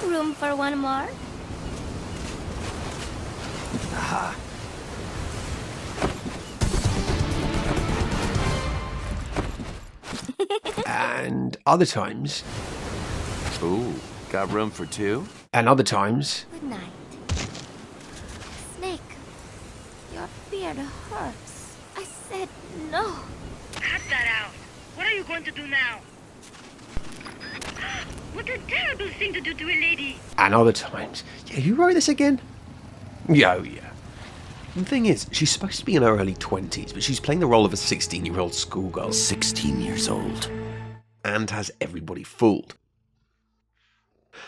Room for one more? Aha. And other times... Ooh, got room for two? And other times... Good night. Snake, your beard hurts. I said no. Cut that out. What are you going to do now? What a terrible thing to do to a lady. And other times... Yeah, who wrote this again? Yeah. The thing is, she's supposed to be in her early 20s, but she's playing the role of a 16-year-old schoolgirl. 16 years old. And has everybody fooled.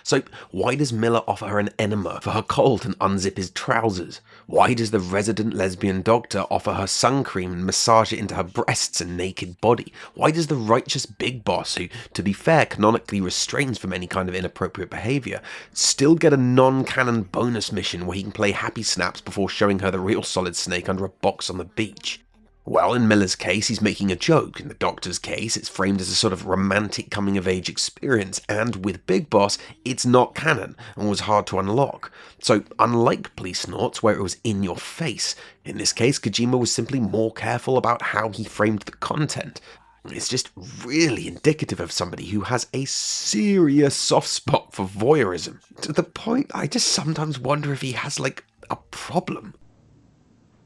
So why does Miller offer her an enema for her cold and unzip his trousers? Why does the resident lesbian doctor offer her sun cream and massage it into her breasts and naked body? Why does the righteous big boss, who, to be fair, canonically restrains from any kind of inappropriate behaviour, still get a non-canon bonus mission where he can play happy snaps before showing her the real Solid Snake under a box on the beach? Well, in Miller's case, he's making a joke. In the Doctor's case, it's framed as a sort of romantic coming-of-age experience, and with Big Boss, it's not canon and was hard to unlock. So, unlike Police Noughts, where it was in your face, in this case, Kojima was simply more careful about how he framed the content. It's just really indicative of somebody who has a serious soft spot for voyeurism, to the point I just sometimes wonder if he has, like, a problem.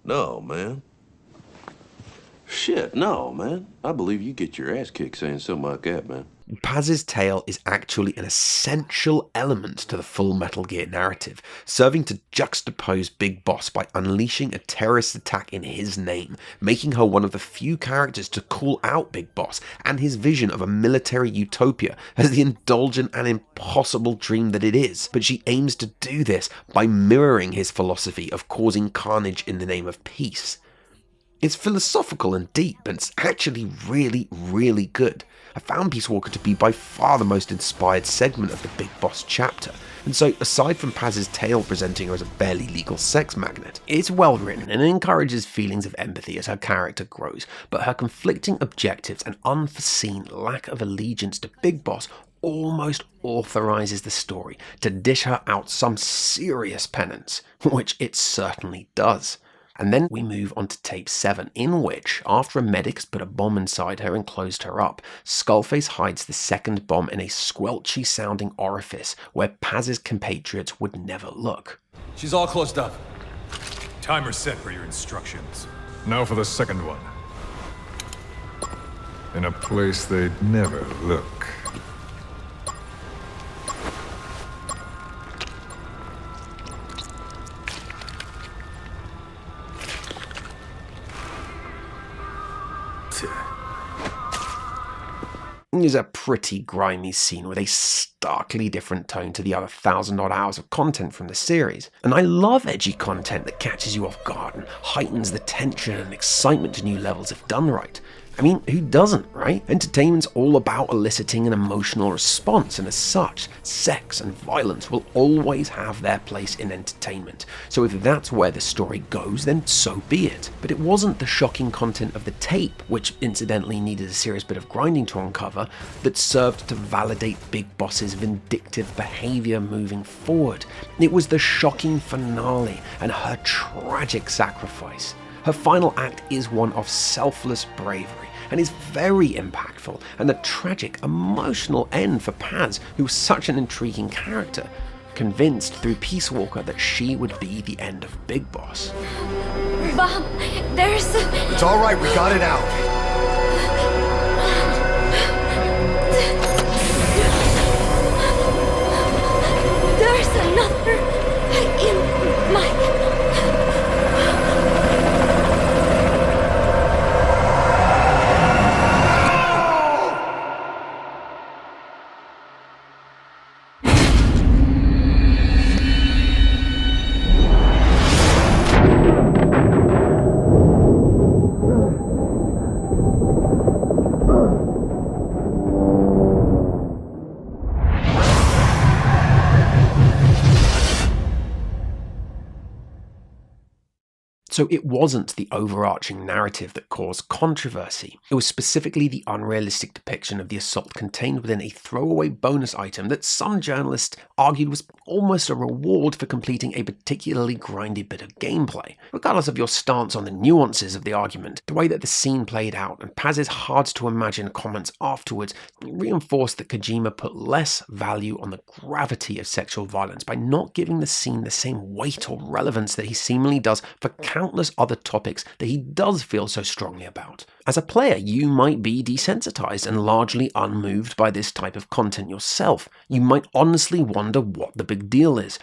No, man. Shit, no, man. I believe you get your ass kicked saying something like that, man. Paz's tale is actually an essential element to the full Metal Gear narrative, serving to juxtapose Big Boss by unleashing a terrorist attack in his name, making her one of the few characters to call out Big Boss and his vision of a military utopia as the indulgent and impossible dream that it is. But she aims to do this by mirroring his philosophy of causing carnage in the name of peace. It's philosophical and deep, and it's actually really, really good. I found Peace Walker to be by far the most inspired segment of the Big Boss chapter, and so aside from Paz's tale presenting her as a barely legal sex magnet, it's well written and encourages feelings of empathy as her character grows, but her conflicting objectives and unforeseen lack of allegiance to Big Boss almost authorizes the story to dish her out some serious penance, which it certainly does. And then we move on to tape 7, in which, after a medic has put a bomb inside her and closed her up, Skullface hides the second bomb in a squelchy sounding orifice where Paz's compatriots would never look. She's all closed up. Timer set for your instructions. Now for the second one. In a place they'd never look. Is a pretty grimy scene with a starkly different tone to the other 1,000-odd hours of content from the series. And I love edgy content that catches you off guard and heightens the tension and excitement to new levels if done right. I mean, who doesn't, right? Entertainment's all about eliciting an emotional response, and as such, sex and violence will always have their place in entertainment. So if that's where the story goes, then so be it. But it wasn't the shocking content of the tape, which incidentally needed a serious bit of grinding to uncover, that served to validate Big Boss's vindictive behavior moving forward. It was the shocking finale and her tragic sacrifice. Her final act is one of selfless bravery and is very impactful, and a tragic, emotional end for Paz, who was such an intriguing character, convinced through Peace Walker that she would be the end of Big Boss. Bob, there's... It's all right, we got it out. There's another in my... So it wasn't the overarching narrative that caused controversy. It was specifically the unrealistic depiction of the assault contained within a throwaway bonus item that some journalists argued was almost a reward for completing a particularly grindy bit of gameplay. Regardless of your stance on the nuances of the argument, the way that the scene played out and Paz's hard-to-imagine comments afterwards reinforced that Kojima put less value on the gravity of sexual violence by not giving the scene the same weight or relevance that he seemingly does for countless other topics that he does feel so strongly about. As a player, you might be desensitized and largely unmoved by this type of content yourself. You might honestly wonder what the big deal is.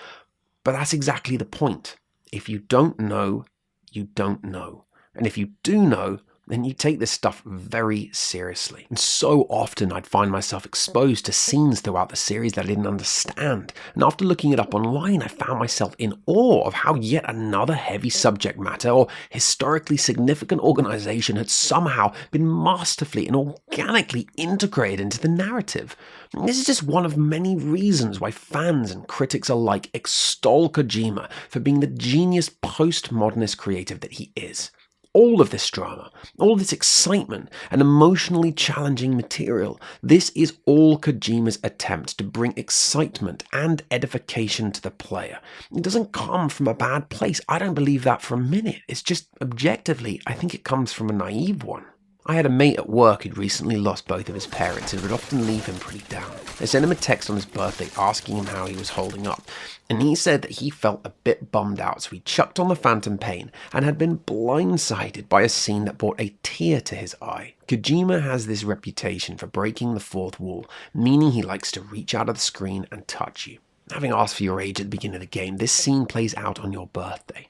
But that's exactly the point. If you don't know, you don't know. And if you do know, then you take this stuff very seriously. And so often I'd find myself exposed to scenes throughout the series that I didn't understand. And after looking it up online, I found myself in awe of how yet another heavy subject matter or historically significant organization had somehow been masterfully and organically integrated into the narrative. And this is just one of many reasons why fans and critics alike extol Kojima for being the genius postmodernist creative that he is. All of this drama, all this excitement and emotionally challenging material, this is all Kojima's attempt to bring excitement and edification to the player. It doesn't come from a bad place. I don't believe that for a minute. It's just objectively, I think it comes from a naive one. I had a mate at work who'd recently lost both of his parents and would often leave him pretty down. I sent him a text on his birthday asking him how he was holding up, and he said that he felt a bit bummed out, so he chucked on the Phantom Pain and had been blindsided by a scene that brought a tear to his eye. Kojima has this reputation for breaking the fourth wall, meaning he likes to reach out of the screen and touch you. Having asked for your age at the beginning of the game, this scene plays out on your birthday.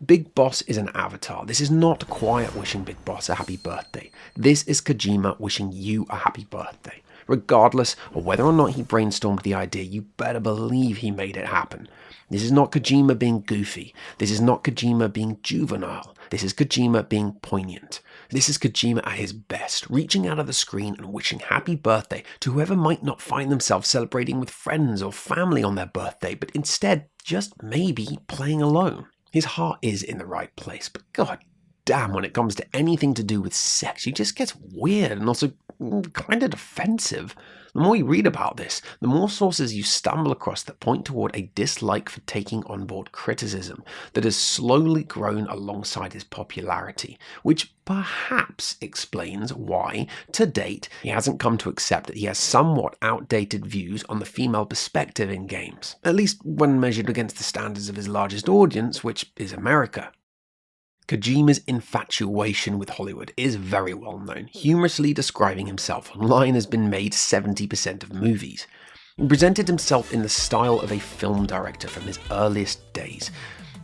Big Boss is an avatar. This is not Quiet wishing Big Boss a happy birthday. This is Kojima wishing you a happy birthday. Regardless of whether or not he brainstormed the idea, you better believe he made it happen. This is not Kojima being goofy. This is not Kojima being juvenile. This is Kojima being poignant. This is Kojima at his best, reaching out of the screen and wishing happy birthday to whoever might not find themselves celebrating with friends or family on their birthday, but instead just maybe playing alone. His heart is in the right place, but god damn, when it comes to anything to do with sex, he just gets weird and also kind of defensive. The more you read about this, the more sources you stumble across that point toward a dislike for taking on board criticism that has slowly grown alongside his popularity, which perhaps explains why, to date, he hasn't come to accept that he has somewhat outdated views on the female perspective in games, at least when measured against the standards of his largest audience, which is America. Kojima's infatuation with Hollywood is very well known, humorously describing himself online as being made 70% of movies. He presented himself in the style of a film director from his earliest days,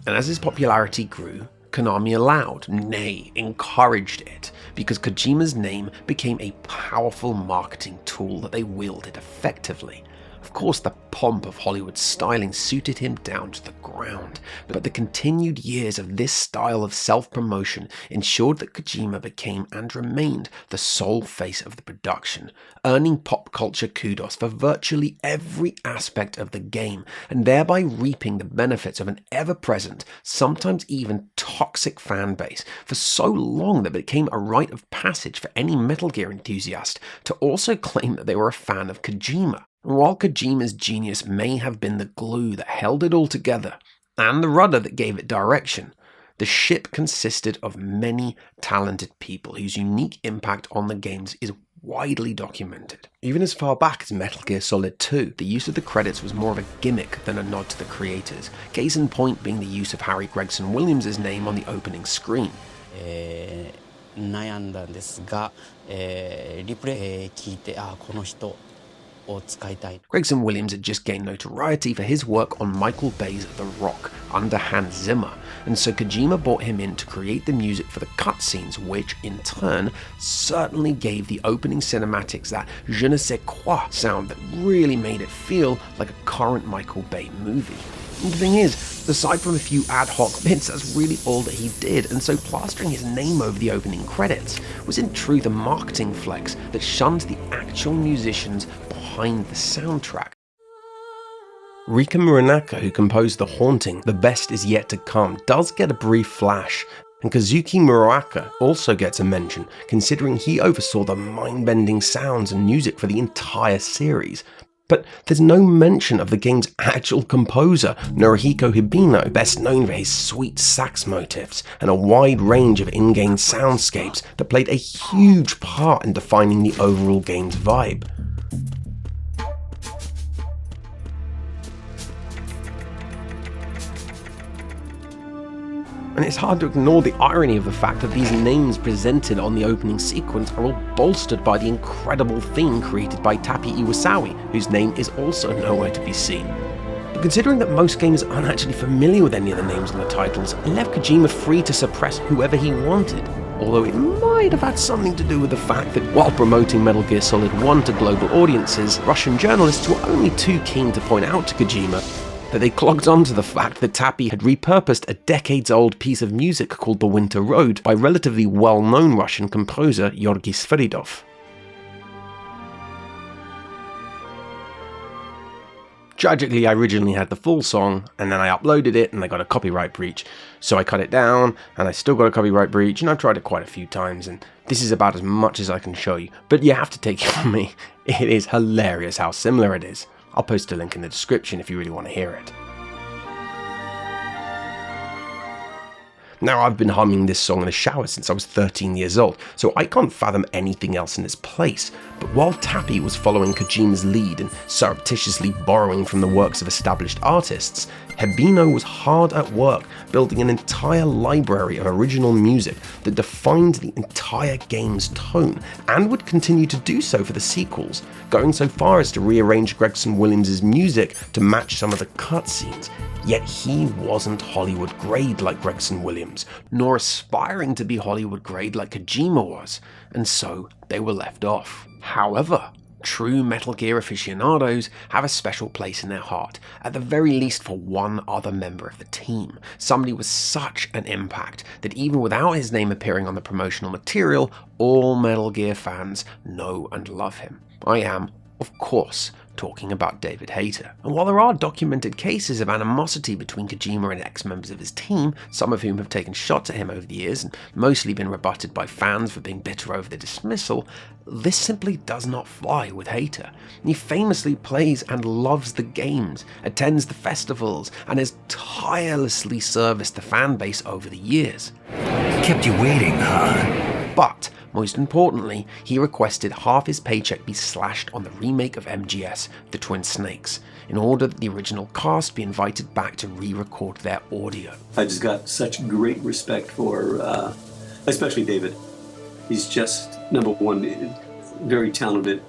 and as his popularity grew, Konami allowed, nay, encouraged it, because Kojima's name became a powerful marketing tool that they wielded effectively. Of course, the pomp of Hollywood styling suited him down to the ground, but the continued years of this style of self-promotion ensured that Kojima became and remained the sole face of the production, earning pop culture kudos for virtually every aspect of the game, and thereby reaping the benefits of an ever-present, sometimes even toxic fan base for so long that it became a rite of passage for any Metal Gear enthusiast to also claim that they were a fan of Kojima. While Kojima's genius may have been the glue that held it all together, and the rudder that gave it direction, the ship consisted of many talented people whose unique impact on the games is widely documented. Even as far back as Metal Gear Solid 2, the use of the credits was more of a gimmick than a nod to the creators, case in point being the use of Harry Gregson Williams' name on the opening screen. 悩んだんですが、リプレイ聞いて、この人 Gregson Williams had just gained notoriety for his work on Michael Bay's The Rock under Hans Zimmer, and so Kojima brought him in to create the music for the cutscenes, which in turn certainly gave the opening cinematics that je ne sais quoi sound that really made it feel like a current Michael Bay movie. And the thing is, aside from a few ad hoc bits, that's really all that he did, and so plastering his name over the opening credits was in truth a marketing flex that shunned the actual musicians behind the soundtrack. Rika Muranaka, who composed The Haunting, The Best Is Yet to Come, does get a brief flash, and Kazuki Muraoka also gets a mention, considering he oversaw the mind-bending sounds and music for the entire series. But there's no mention of the game's actual composer, Norihiko Hibino, best known for his sweet sax motifs and a wide range of in-game soundscapes that played a huge part in defining the overall game's vibe. And it's hard to ignore the irony of the fact that these names presented on the opening sequence are all bolstered by the incredible theme created by Tapi Iwasawa, whose name is also nowhere to be seen. But considering that most gamers aren't actually familiar with any of the names on the titles, it left Kojima free to suppress whoever he wanted, although it might have had something to do with the fact that while promoting Metal Gear Solid 1 to global audiences, Russian journalists were only too keen to point out to Kojima that they clogged on to the fact that Tapi had repurposed a decades-old piece of music called The Winter Road by relatively well-known Russian composer Georgy Sviridov. Tragically, I originally had the full song, and then I uploaded it and I got a copyright breach. So I cut it down, and I still got a copyright breach, and I've tried it quite a few times, and this is about as much as I can show you. But you have to take it from me, it is hilarious how similar it is. I'll post a link in the description if you really want to hear it. Now, I've been humming this song in the shower since I was 13 years old, so I can't fathom anything else in its place. But while Tapi was following Kojima's lead and surreptitiously borrowing from the works of established artists, Hibino was hard at work building an entire library of original music that defined the entire game's tone, and would continue to do so for the sequels, going so far as to rearrange Gregson Williams' music to match some of the cutscenes. Yet he wasn't Hollywood grade like Gregson Williams, nor aspiring to be Hollywood grade like Kojima was, and so they were left off. However, True Metal Gear aficionados have a special place in their heart, at the very least for one other member of the team, somebody with such an impact that even without his name appearing on the promotional material, all Metal Gear fans know and love him. I am, of course, talking about David Hayter. And while there are documented cases of animosity between Kojima and ex-members of his team, some of whom have taken shots at him over the years and mostly been rebutted by fans for being bitter over the dismissal, this simply does not fly with Hayter. He famously plays and loves the games, attends the festivals, and has tirelessly serviced the fan base over the years. Kept you waiting, huh? But most importantly, he requested half his paycheck be slashed on the remake of MGS, The Twin Snakes, in order that the original cast be invited back to re-record their audio. I just got such great respect for, especially David. He's just, number one, very talented,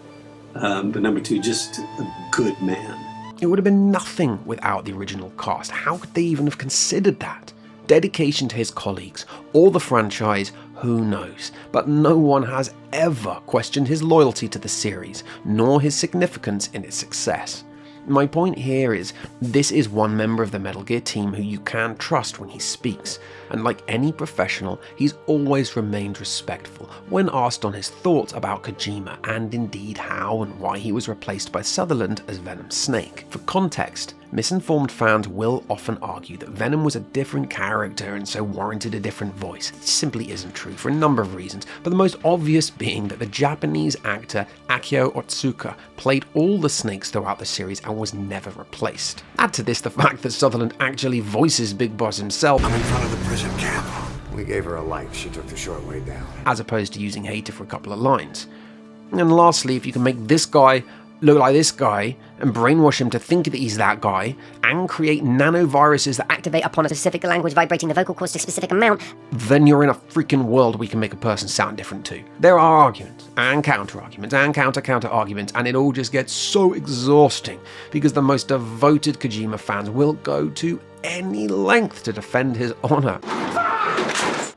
but number two, just a good man. It would have been nothing without the original cast. How could they even have considered that? Dedication to his colleagues, or the franchise, who knows, but no one has ever questioned his loyalty to the series, nor his significance in its success. My point here is, this is one member of the Metal Gear team who you can trust when he speaks, and like any professional, he's always remained respectful when asked on his thoughts about Kojima, and indeed how and why he was replaced by Sutherland as Venom Snake. For context, misinformed fans will often argue that Venom was a different character and so warranted a different voice. It simply isn't true for a number of reasons, but the most obvious being that the Japanese actor Akio Otsuka played all the snakes throughout the series and was never replaced. Add to this the fact that Sutherland actually voices Big Boss himself. I'm in front of the prison camp. We gave her a light. She took the short way down. As opposed to using Hayter for a couple of lines. And lastly, if you can make this guy look like this guy and brainwash him to think that he's that guy and create nanoviruses that activate upon a specific language, vibrating the vocal cords to a specific amount, then you're in a freaking world we can make a person sound different too. There are arguments and counter-arguments and counter-arguments, and it all just gets so exhausting because the most devoted Kojima fans will go to any length to defend his honor.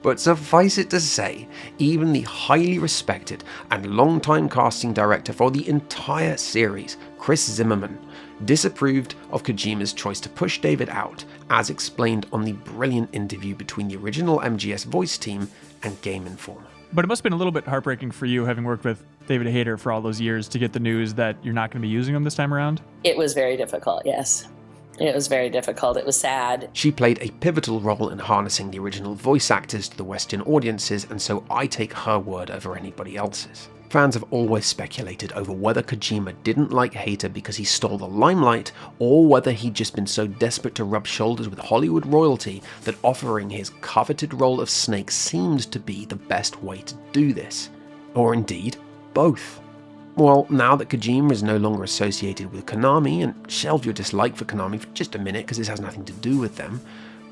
But suffice it to say, even the highly respected and long-time casting director for the entire series, Chris Zimmerman, disapproved of Kojima's choice to push David out, as explained on the brilliant interview between the original MGS voice team and Game Informer. But it must have been a little bit heartbreaking for you, having worked with David Hayter for all those years, to get the news that you're not going to be using him this time around? It was very difficult, yes. It was very difficult. It was sad. She played a pivotal role in harnessing the original voice actors to the Western audiences, and so I take her word over anybody else's. Fans have always speculated over whether Kojima didn't like Hayter because he stole the limelight, or whether he'd just been so desperate to rub shoulders with Hollywood royalty that offering his coveted role of Snake seemed to be the best way to do this. Or indeed, both. Well, now that Kojima is no longer associated with Konami, and shelve your dislike for Konami for just a minute because this has nothing to do with them,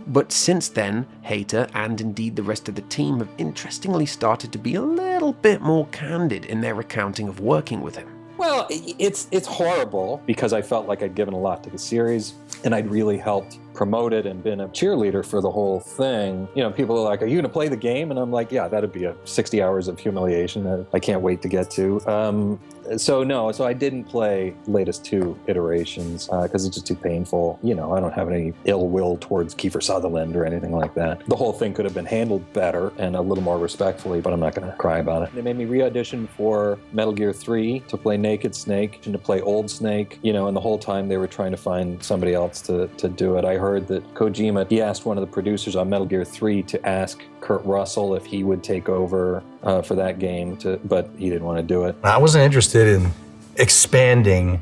but since then, Hayter and indeed the rest of the team have interestingly started to be a little bit more candid in their recounting of working with him. Well, it's horrible because I felt like I'd given a lot to the series and I'd really helped promote it and been a cheerleader for the whole thing. You know, people are like, are you going to play the game? And I'm like, yeah, that'd be 60 hours of humiliation that I can't wait to get to. So I didn't play latest 2 iterations because it's just too painful. You know, I don't have any ill will towards Kiefer Sutherland or anything like that. The whole thing could have been handled better and a little more respectfully, but I'm not going to cry about it. They made me re-audition for Metal Gear 3 to play Naked Snake and to play Old Snake, you know, and the whole time they were trying to find somebody else to do it. I heard that Kojima, he asked one of the producers on Metal Gear 3 to ask Kurt Russell if he would take over for that game, but he didn't want to do it. I wasn't interested in expanding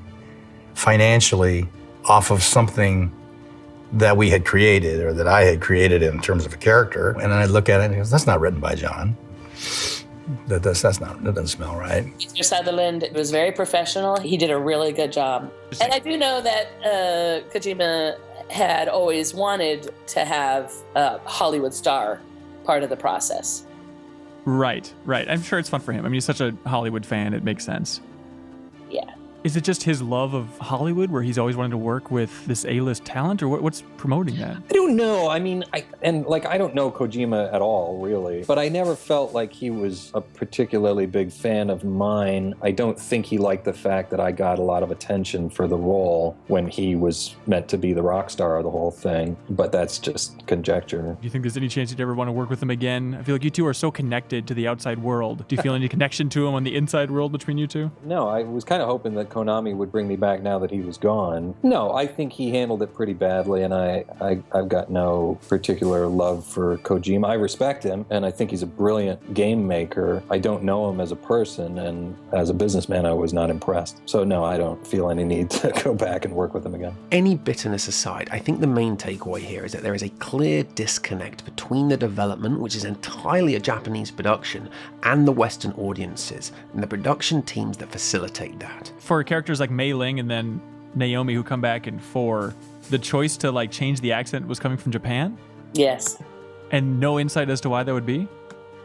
financially off of something that we had created or that I had created in terms of a character. And then I look at it and go, that's not written by John. That doesn't smell right. Mr. Sutherland was very professional. He did a really good job. And I do know that Kojima had always wanted to have a Hollywood star part of the process. Right. I'm sure it's fun for him. I mean, he's such a Hollywood fan, it makes sense. Yeah. Is it just his love of Hollywood where he's always wanted to work with this A-list talent, or what's promoting that? I don't know. I mean, I don't know Kojima at all, really. But I never felt like he was a particularly big fan of mine. I don't think he liked the fact that I got a lot of attention for the role when he was meant to be the rock star of the whole thing. But that's just conjecture. Do you think there's any chance you'd ever want to work with him again? I feel like you two are so connected to the outside world. Do you feel any connection to him on the inside world between you two? No, I was kind of hoping that Konami would bring me back now that he was gone. No, I think he handled it pretty badly, and I've got no particular love for Kojima. I respect him, and I think he's a brilliant game maker. I don't know him as a person, and as a businessman, I was not impressed. So no, I don't feel any need to go back and work with him again. Any bitterness aside, I think the main takeaway here is that there is a clear disconnect between the development, which is entirely a Japanese production, and the Western audiences, and the production teams that facilitate that. For characters like Mei Ling and then Naomi who come back in 4, the choice to like change the accent was coming from Japan? Yes. And no insight as to why that would be?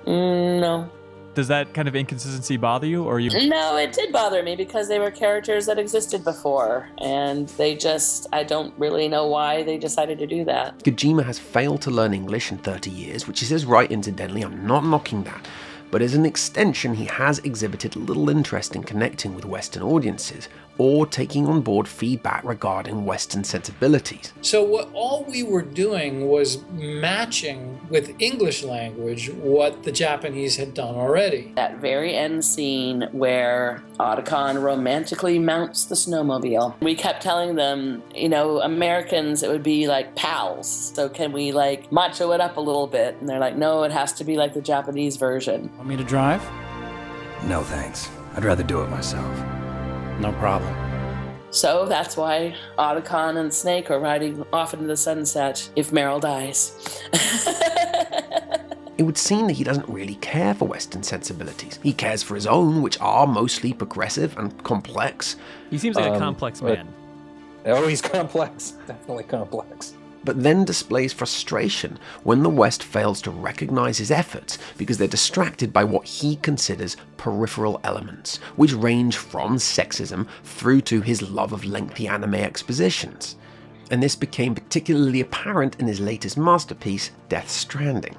No. Does that kind of inconsistency bother you, or you? No, it did bother me because they were characters that existed before, and I don't really know why they decided to do that. Kojima has failed to learn English in 30 years, which is his right, incidentally. I'm not knocking that. But as an extension, he has exhibited little interest in connecting with Western audiences or taking on board feedback regarding Western sensibilities. So all we were doing was matching with English language what the Japanese had done already. That very end scene where Otacon romantically mounts the snowmobile. We kept telling them, Americans, it would be like pals. So can we like macho it up a little bit? And they're like, no, it has to be like the Japanese version. Want me to drive? No thanks. I'd rather do it myself. No problem. So that's why Otacon and Snake are riding off into the sunset if Meryl dies. It would seem that he doesn't really care for Western sensibilities. He cares for his own, which are mostly progressive and complex. He seems like a complex man. Oh, he's complex. Definitely complex. But then displays frustration when the West fails to recognize his efforts because they're distracted by what he considers peripheral elements, which range from sexism through to his love of lengthy anime expositions. And this became particularly apparent in his latest masterpiece, Death Stranding.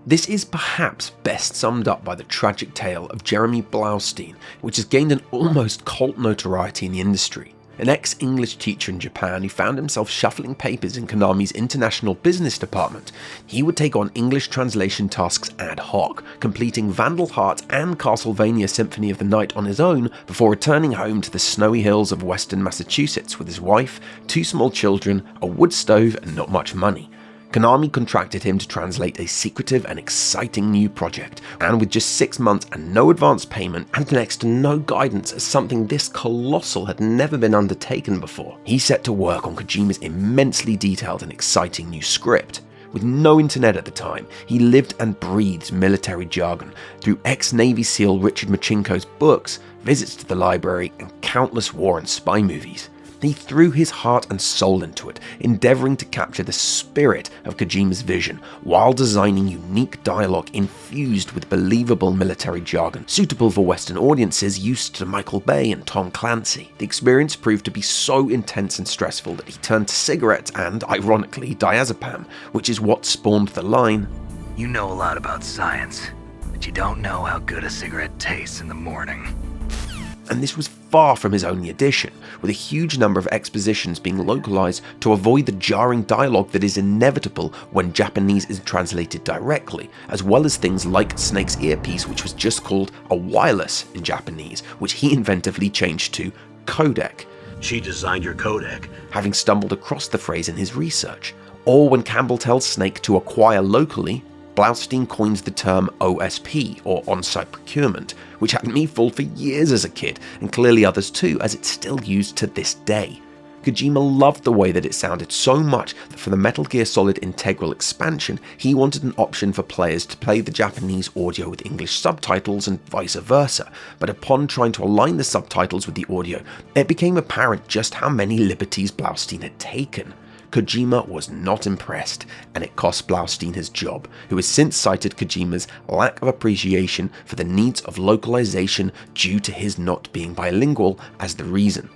This is perhaps best summed up by the tragic tale of Jeremy Blaustein, which has gained an almost cult notoriety in the industry. An ex-English teacher in Japan who found himself shuffling papers in Konami's international business department. He would take on English translation tasks ad hoc, completing Vandal Heart and Castlevania Symphony of the Night on his own before returning home to the snowy hills of western Massachusetts with his wife, 2 small children, a wood stove, and not much money. Konami contracted him to translate a secretive and exciting new project, and with just 6 months and no advance payment and next to no guidance as something this colossal had never been undertaken before, he set to work on Kojima's immensely detailed and exciting new script. With no internet at the time, he lived and breathed military jargon through ex-Navy SEAL Richard Machinko's books, visits to the library, and countless war and spy movies. He threw his heart and soul into it, endeavoring to capture the spirit of Kojima's vision, while designing unique dialogue infused with believable military jargon, suitable for Western audiences used to Michael Bay and Tom Clancy. The experience proved to be so intense and stressful that he turned to cigarettes and, ironically, diazepam, which is what spawned the line, "You know a lot about science, but you don't know how good a cigarette tastes in the morning." And this was far from his only addition, with a huge number of expositions being localized to avoid the jarring dialogue that is inevitable when Japanese is translated directly, as well as things like Snake's earpiece, which was just called a wireless in Japanese, which he inventively changed to codec. She designed your codec. Having stumbled across the phrase in his research. Or when Campbell tells Snake to acquire locally, Blaustein coins the term OSP, or on-site procurement, which had me fooled for years as a kid, and clearly others too, as it's still used to this day. Kojima loved the way that it sounded so much that for the Metal Gear Solid Integral expansion, he wanted an option for players to play the Japanese audio with English subtitles and vice versa, but upon trying to align the subtitles with the audio, it became apparent just how many liberties Blaustein had taken. Kojima was not impressed, and it cost Blaustein his job, who has since cited Kojima's lack of appreciation for the needs of localization due to his not being bilingual as the reason.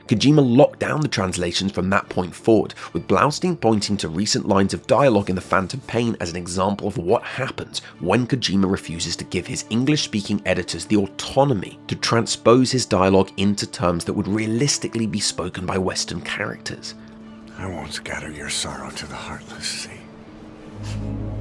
Kojima locked down the translations from that point forward, with Blaustein pointing to recent lines of dialogue in The Phantom Pain as an example of what happens when Kojima refuses to give his English-speaking editors the autonomy to transpose his dialogue into terms that would realistically be spoken by Western characters. I won't scatter your sorrow to the heartless sea.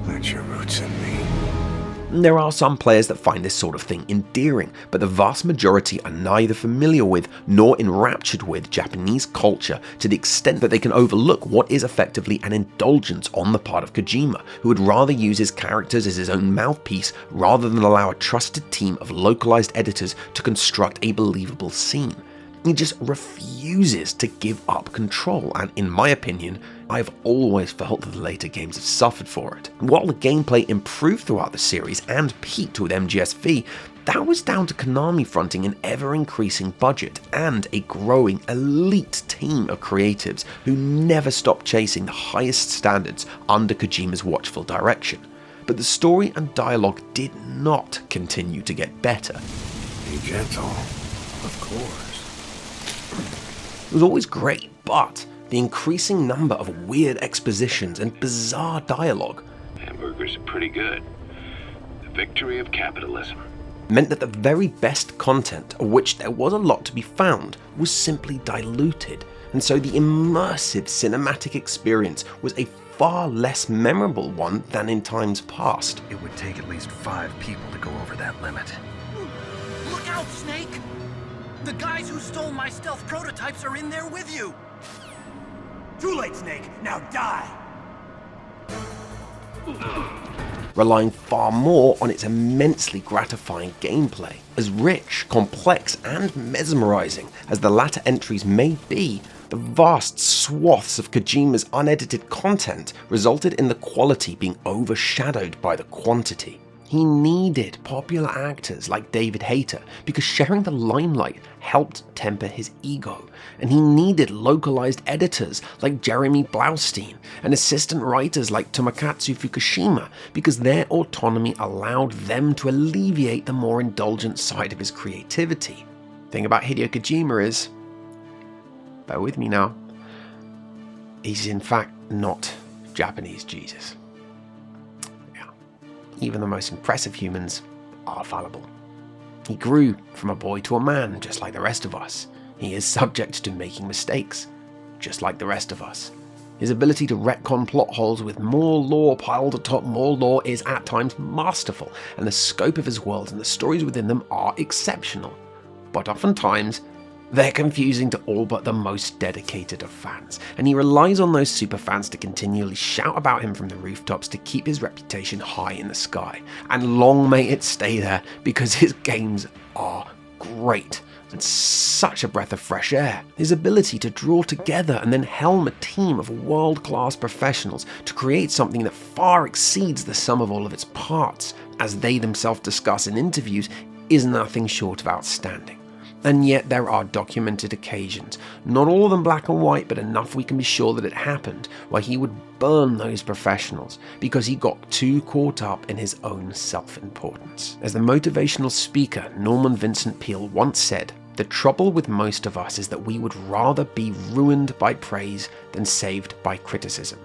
Plant your roots in me. There are some players that find this sort of thing endearing, but the vast majority are neither familiar with nor enraptured with Japanese culture to the extent that they can overlook what is effectively an indulgence on the part of Kojima, who would rather use his characters as his own mouthpiece rather than allow a trusted team of localized editors to construct a believable scene. He just refuses to give up control, and in my opinion, I've always felt that the later games have suffered for it. While the gameplay improved throughout the series and peaked with MGSV, that was down to Konami fronting an ever-increasing budget and a growing elite team of creatives who never stopped chasing the highest standards under Kojima's watchful direction. But the story and dialogue did not continue to get better. Be gentle, of course. It was always great, but the increasing number of weird expositions and bizarre dialogue Hamburgers are pretty good. The victory of capitalism meant that the very best content, of which there was a lot to be found, was simply diluted, and so the immersive cinematic experience was a far less memorable one than in times past. It would take at least 5 people to go over that limit. Look out, Snake! The guys who stole my stealth prototypes are in there with you! Too late, Snake! Now die! Relying far more on its immensely gratifying gameplay. As rich, complex, and mesmerizing as the latter entries may be, the vast swaths of Kojima's unedited content resulted in the quality being overshadowed by the quantity. He needed popular actors like David Hayter because sharing the limelight helped temper his ego, and he needed localized editors like Jeremy Blaustein and assistant writers like Tomokazu Fukushima because their autonomy allowed them to alleviate the more indulgent side of his creativity. The thing about Hideo Kojima is, bear with me now, he's in fact not Japanese Jesus. Even the most impressive humans are fallible. He grew from a boy to a man, just like the rest of us. He is subject to making mistakes, just like the rest of us. His ability to retcon plot holes with more lore piled atop more lore is at times masterful, and the scope of his worlds and the stories within them are exceptional. But oftentimes, they're confusing to all but the most dedicated of fans, and he relies on those superfans to continually shout about him from the rooftops to keep his reputation high in the sky. And long may it stay there, because his games are great and such a breath of fresh air. His ability to draw together and then helm a team of world-class professionals to create something that far exceeds the sum of all of its parts, as they themselves discuss in interviews, is nothing short of outstanding. And yet there are documented occasions, not all of them black and white, but enough we can be sure that it happened, where he would burn those professionals because he got too caught up in his own self-importance. As the motivational speaker Norman Vincent Peale once said, "The trouble with most of us is that we would rather be ruined by praise than saved by criticism."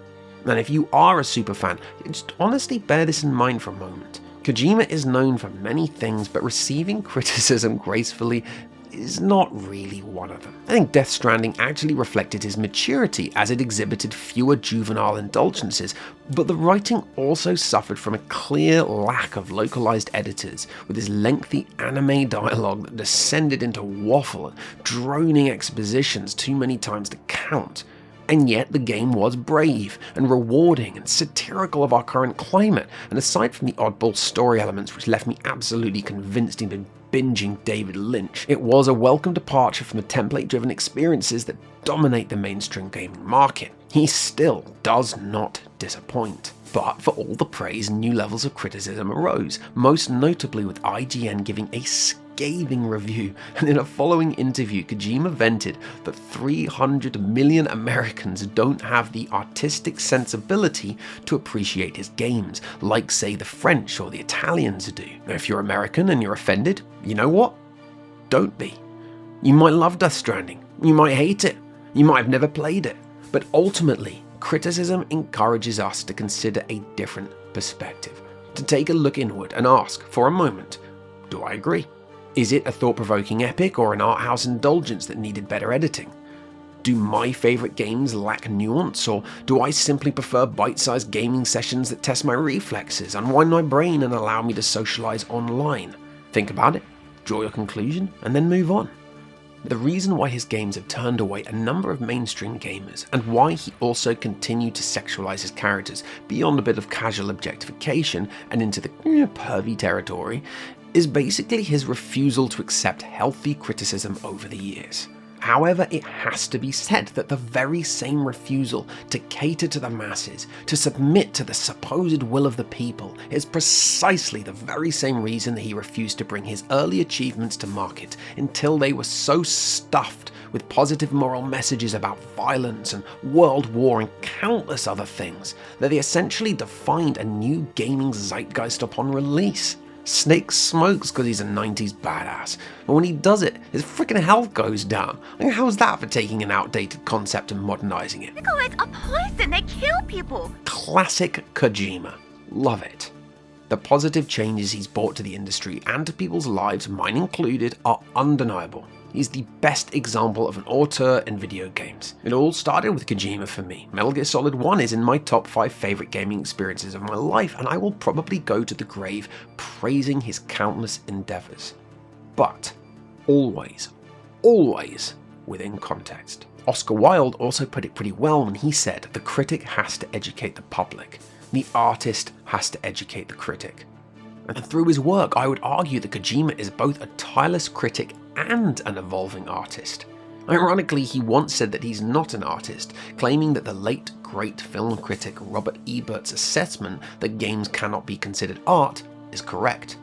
And if you are a superfan, just honestly bear this in mind for a moment. Kojima is known for many things, but receiving criticism gracefully is not really one of them. I think Death Stranding actually reflected his maturity as it exhibited fewer juvenile indulgences, but the writing also suffered from a clear lack of localized editors, with his lengthy anime dialogue that descended into waffle and droning expositions too many times to count. And yet the game was brave and rewarding and satirical of our current climate, and aside from the oddball story elements which left me absolutely convinced he'd been binging David Lynch, it was a welcome departure from the template-driven experiences that dominate the mainstream gaming market. He still does not disappoint. But for all the praise, new levels of criticism arose, most notably with IGN giving a scathing review, and in a following interview, Kojima vented that 300 million Americans don't have the artistic sensibility to appreciate his games, like say the French or the Italians do. If you're American and you're offended, you know what? Don't be. You might love Death Stranding, you might hate it, you might have never played it, but ultimately, criticism encourages us to consider a different perspective, to take a look inward and ask, for a moment, do I agree? Is it a thought-provoking epic or an art house indulgence that needed better editing? Do my favourite games lack nuance, or do I simply prefer bite-sized gaming sessions that test my reflexes, unwind my brain and allow me to socialise online? Think about it, draw your conclusion, and then move on. The reason why his games have turned away a number of mainstream gamers, and why he also continued to sexualise his characters beyond a bit of casual objectification and into the pervy territory, is basically his refusal to accept healthy criticism over the years. However, it has to be said that the very same refusal to cater to the masses, to submit to the supposed will of the people, is precisely the very same reason that he refused to bring his early achievements to market until they were so stuffed with positive moral messages about violence and world war and countless other things that they essentially defined a new gaming zeitgeist upon release. Snake smokes because he's a 90s badass, but when he does it, his freaking health goes down. Like, how's that for taking an outdated concept and modernizing it? It's a poison, they kill people. Classic Kojima. Love it. The positive changes he's brought to the industry and to people's lives, mine included, are undeniable. He's the best example of an auteur in video games. It all started with Kojima for me. Metal Gear Solid 1 is in my top 5 favourite gaming experiences of my life, and I will probably go to the grave praising his countless endeavours. But always, always within context. Oscar Wilde also put it pretty well when he said the critic has to educate the public. The artist has to educate the critic. And through his work, I would argue that Kojima is both a tireless critic and an evolving artist. Ironically, he once said that he's not an artist, claiming that the late great film critic Robert Ebert's assessment that games cannot be considered art is correct.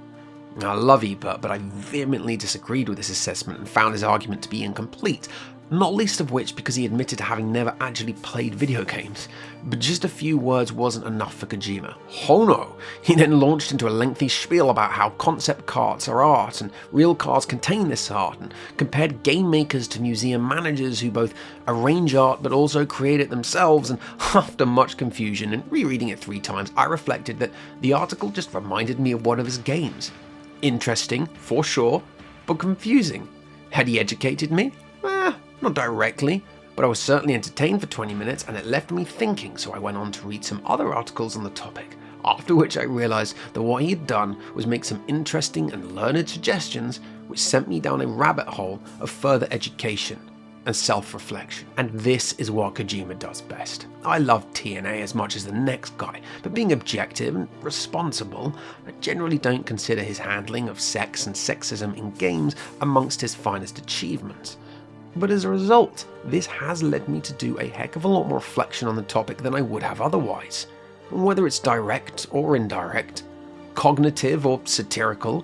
I love Ebert, but I vehemently disagreed with this assessment and found his argument to be incomplete, not least of which because he admitted to having never actually played video games. But just a few words wasn't enough for Kojima. Oh no! He then launched into a lengthy spiel about how concept carts are art and real cars contain this art, and compared game makers to museum managers who both arrange art but also create it themselves. And after much confusion and rereading it 3 times, I reflected that the article just reminded me of one of his games. Interesting, for sure, but confusing. Had he educated me? Not directly, but I was certainly entertained for 20 minutes and it left me thinking, so I went on to read some other articles on the topic, after which I realised that what he had done was make some interesting and learned suggestions which sent me down a rabbit hole of further education and self-reflection. And this is what Kojima does best. I love TNA as much as the next guy, but being objective and responsible, I generally don't consider his handling of sex and sexism in games amongst his finest achievements. But as a result, this has led me to do a heck of a lot more reflection on the topic than I would have otherwise. Whether it's direct or indirect, cognitive or satirical,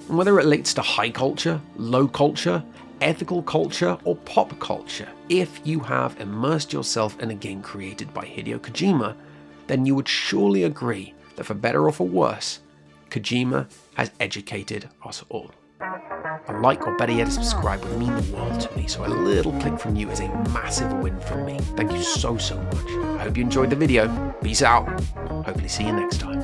whether it relates to high culture, low culture, ethical culture, or pop culture, if you have immersed yourself in a game created by Hideo Kojima, then you would surely agree that for better or for worse, Kojima has educated us all. A like, or better yet a subscribe, would mean the world to me, so a little click from you is a massive win from me. Thank you so much. I hope you enjoyed the video. Peace out. Hopefully see you next time.